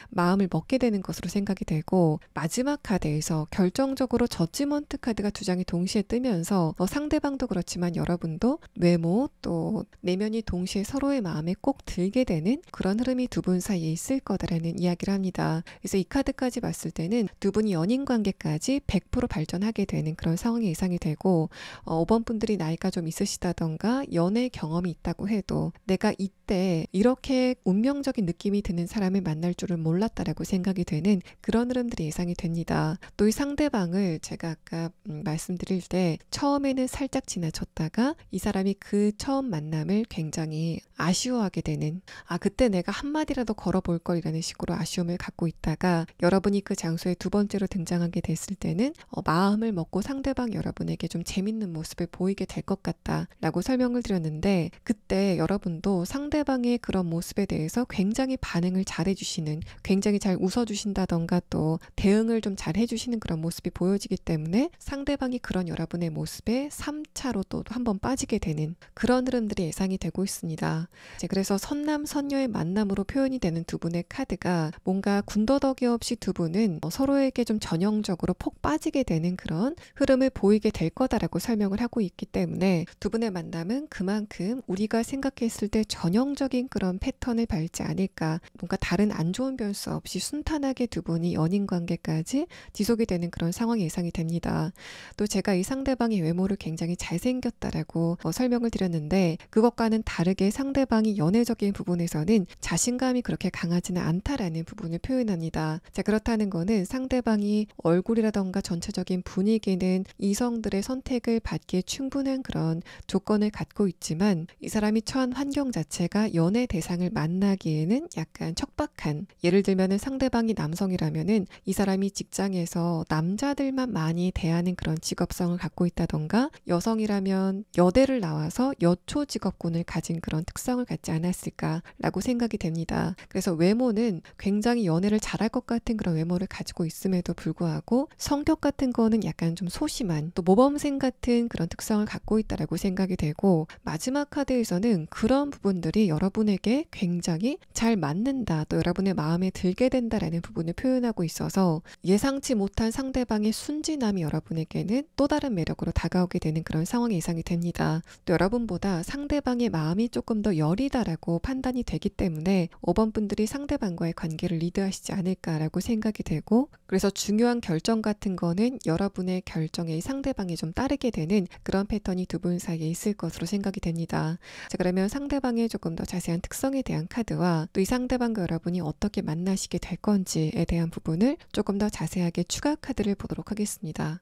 [SPEAKER 1] 마음을 먹게 되는 것으로 생각이 되고, 마지막 카드에서 결정적으로 저지먼트 카드가 두 장이 동시에 뜨면서 상대방도 그렇지만 여러분도 외모 또 내면이 동시에 서로의 마음에 꼭 들게 되는 그런 흐름이 두 분 사이에 있을 거다라는 이야기를 합니다. 그래서 이 카드까지 봤을 때는 두 분이 연인 관계까지 100% 발전하게 되는 그런 상황이 예상이 되고, 5번 분들이 나이가 좀 있으시다던가 연애 경험이 있다고 해도 내가 이때 이렇게 운명적인 느낌이 드는 사람을 만날 줄은 몰랐다라고 생각이 되는 그런 흐름들이 예상이 됩니다. 또 이 상대방을 제가 아까 말씀드릴 때 처음에는 살짝 지나쳤다가 이 사람이 그 처음 만남을 굉장히 아쉬워하게 되는, 그때 내가 한마디라도 걸어볼 걸이라는 식으로 아쉬움을 갖고 있다가 여러분이 그 장소에 두 번째로 등장하게 됐을 때는 마음을 먹고 상대방 여러분에게 좀 재밌는 모습을 보이게 될 것 같다라고 설명을 드렸는데, 그때 여러분도 상대방의 그런 모습에 대해서 굉장히 반응을 잘 해주시는, 굉장히 잘 웃어주신다던가 또 대응을 좀 잘 해주시는 그런 모습이 보여지기 때문에 상대방이 그런 여러분의 모습에 3차로 또 한번 빠지게 되는 그런 흐름들이 예상이 되고 있습니다. 그래서 선남선녀의 만남으로 표현이 되는 두 분의 카드가 뭔가 군더더기 없이 두 분은 서로에게 좀 전형적으로 폭 빠지게 되는 그런 흐름을 보이게 될 거다라고 설명을 하고 있기 때문에 두 분의 만남은 그만큼 우리가 생각했을 때 전형적인 그런 패턴을 밟지 않을까, 뭔가 다른 안 좋은 변수 없이 순탄하게 두 분이 연인 관계까지 지속이 되는 그런 상황이 예상이 됩니다. 또 제가 이 상대방의 외모를 굉장히 잘생겼다라고 설명을 드렸는데, 그것과는 다르게 상대방이 연애적인 부분에서는 자신감이 그렇게 강하지는 않다라는 부분을 표현합니다. 자, 그렇다는 거는 상대방이 얼굴이라던가 전체적인 분위기는 이성들의 선택을 받기에 충분한 그런 조건을 갖고 있지만 이 사람이 처한 환경 자체가 연애 대상을 만나기에는 약간 척박한, 예를 들면은 상대방이 남성이라면은 이 사람이 직장에서 남자들만 많이 대하는 그런 직업성을 갖고 있다던가, 여성이라면 여대를 나와서 여초 직업군을 가진 그런 특성을 갖지 않았을까라고 생각이 됩니다. 그래서 외모는 굉장히 연애를 잘할 것 같은 그런 외모를 가지고 있음에도 불구하고 성격 같은 거는 약간 좀 소심한, 또 모범생 같은 그런 특성을 갖고 있다라고 생각이 되고, 마지막 카드에서는 그런 부분들이 여러분에게 굉장히 잘 맞는다, 또 여러분의 마음에 들게 된다라는 부분을 표현하고 있어서 예상치 못한 상대방의 순진함이 여러분에게는 또 다른 매력으로 다가오게 되는 그런 상황이 예상이 됩니다. 또 여러분보다 상대방의 마음이 조금 더 여리다라고 판단이 되기 때문에 5번 분들이 상대방과의 관계를 리드하시지 않을까라고 생각이 되고, 그래서 중요한 결정 같은 거는 여러분의 결정에 상대방이 좀 따르게 되는 그런 패턴이 두 분 사이에 있을 것으로 생각이 됩니다. 자, 그러면 상대방의 조금 더 자세한 특성에 대한 카드와 또 이 상대방과 여러분이 어떻게 만나시게 될 건지에 대한 부분을 조금 더 자세하게 추가 카드를 보도록 하겠습니다.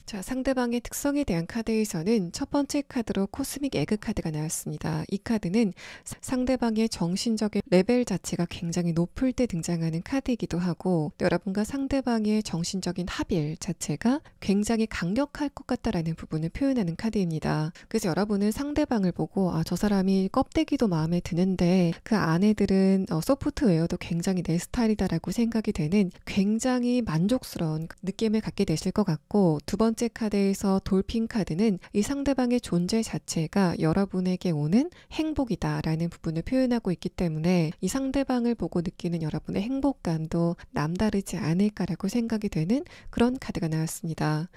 [SPEAKER 1] 자, 상대방의 특성에 대한 카드에서는 첫 번째 카드로 코스믹 에그 카드가 나왔습니다. 이 카드는 상대방의 정신적인 레벨 자체가 굉장히 높을 때 등장하는 카드이기도 하고, 여러분과 상대방의 정신적인 합일 자체가 굉장히 강력할 것 같다라는 부분을 표현하는 카드입니다. 그래서 여러분은 상대방을 보고 저 사람이 껍데기도 마음에 드는데 그 안에들은 소프트웨어도 굉장히 내 스타일이다라고 생각이 되는 굉장히 만족스러운 느낌을 갖게 되실 것 같고, 두 번째 카드에서 돌핀 카드는 이 상대방의 존재 자체가 여러분에게 오는 행복이다라는 부분을 표현하고 있기 때문에 이 상대방을 보고 느끼는 여러분의 행복감도 남다르지 않을까라고 생각이 되는 그런 카드가 나왔습니다.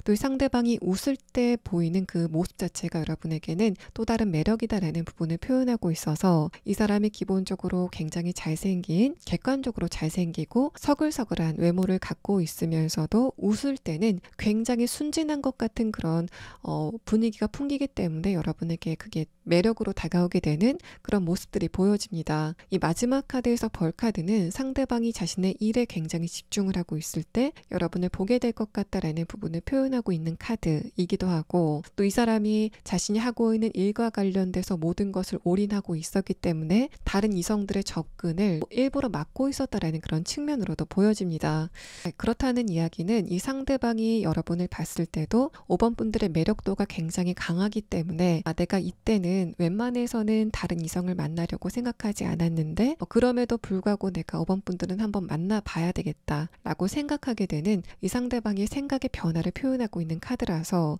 [SPEAKER 1] 또 이 상대방이 웃을 때 보이는 그 모습 자체가 여러분에게는 또 다른 매력이다라는 부분을 표현하고 있어서 이 사람이 기본적으로 굉장히 잘생긴, 객관적으로 잘생기고 서글서글한 외모를 갖고 있으면서도 웃을 때는 굉장히 순진한 것 같은 그런 분위기가 풍기기 때문에 여러분에게 그게 매력으로 다가오게 되는 그런 모습들이 보여집니다. 이 마지막 카드에서 벌 카드는 상대방이 자신의 일에 굉장히 집중을 하고 있을 때 여러분을 보게 될 것 같다라는 부분을 표현하고 있는 카드이기도 하고, 또 이 사람이 자신이 하고 있는 일과 관련돼서 모든 것을 올인하고 있었기 때문에 다른 이성들의 접근을 일부러 막고 있었다라는 그런 측면으로도 보여집니다. 그렇다는 이야기는 이 상대방이 여러분을 봤을 때도 5번 분들의 매력도가 굉장히 강하기 때문에 내가 이때는 나는 웬만해서는 다른 이성을 만나려고 생각하지 않았는데 그럼에도 불구하고 내가 5번 분들은 한번 만나봐야 되겠다라고 생각하게 되는 이 상대방의 생각의 변화를 표현하고 있는 카드라서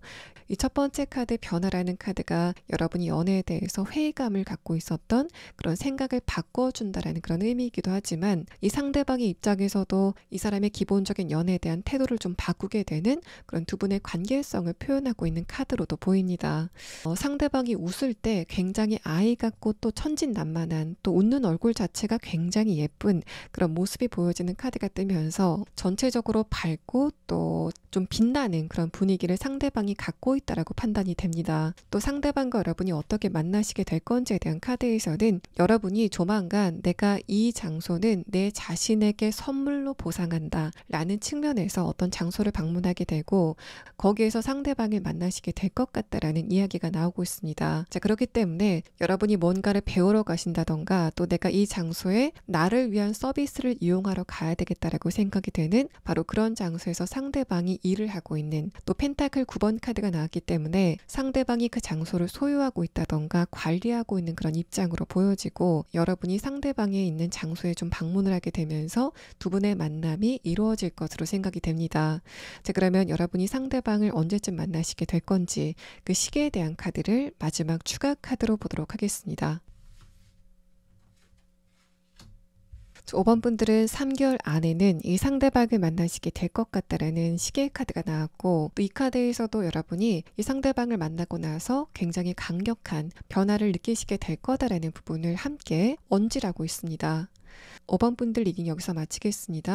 [SPEAKER 1] 이 첫 번째 카드 변화라는 카드가 여러분이 연애에 대해서 회의감을 갖고 있었던 그런 생각을 바꿔준다라는 그런 의미이기도 하지만 이 상대방의 입장에서도 이 사람의 기본적인 연애에 대한 태도를 좀 바꾸게 되는 그런 두 분의 관계성을 표현하고 있는 카드로도 보입니다. 상대방이 웃을 때 굉장히 아이 같고 또 천진난만한 또 웃는 얼굴 자체가 굉장히 예쁜 그런 모습이 보여지는 카드가 뜨면서 전체적으로 밝고 또 좀 빛나는 그런 분위기를 상대방이 갖고 있다라고 판단이 됩니다. 또 상대방과 여러분이 어떻게 만나시게 될 건지에 대한 카드에서는 여러분이 조만간 내가 이 장소는 내 자신에게 선물로 보상한다 라는 측면에서 어떤 장소를 방문하게 되고 거기에서 상대방을 만나시게 될 것 같다라는 이야기가 나오고 있습니다. 자, 그렇기 때문에 여러분이 뭔가를 배우러 가신다던가 또 내가 이 장소에 나를 위한 서비스를 이용하러 가야 되겠다라고 생각이 되는 바로 그런 장소에서 상대방이 일을 하고 있는 또 펜타클 9번 카드가 나왔기 때문에 상대방이 그 장소를 소유하고 있다던가 관리하고 있는 그런 입장으로 보여지고 여러분이 상대방에 있는 장소에 좀 방문을 하게 되면서 두 분의 만남이 이루어질 것으로 생각이 됩니다. 자, 그러면 여러분이 상대방을 언제쯤 만나시게 될 건지 그 시기에 대한 카드를 마지막 추가 카드로 보도록 하겠습니다. 5번 분들은 3개월 안에는 이 상대방을 만나시게 될 것 같다라는 시계 카드가 나왔고 또 이 카드에서도 여러분이 이 상대방을 만나고 나서 굉장히 강력한 변화를 느끼시게 될 거다라는 부분을 함께 언질하고 있습니다. 5번 분들 리딩 여기서 마치겠습니다.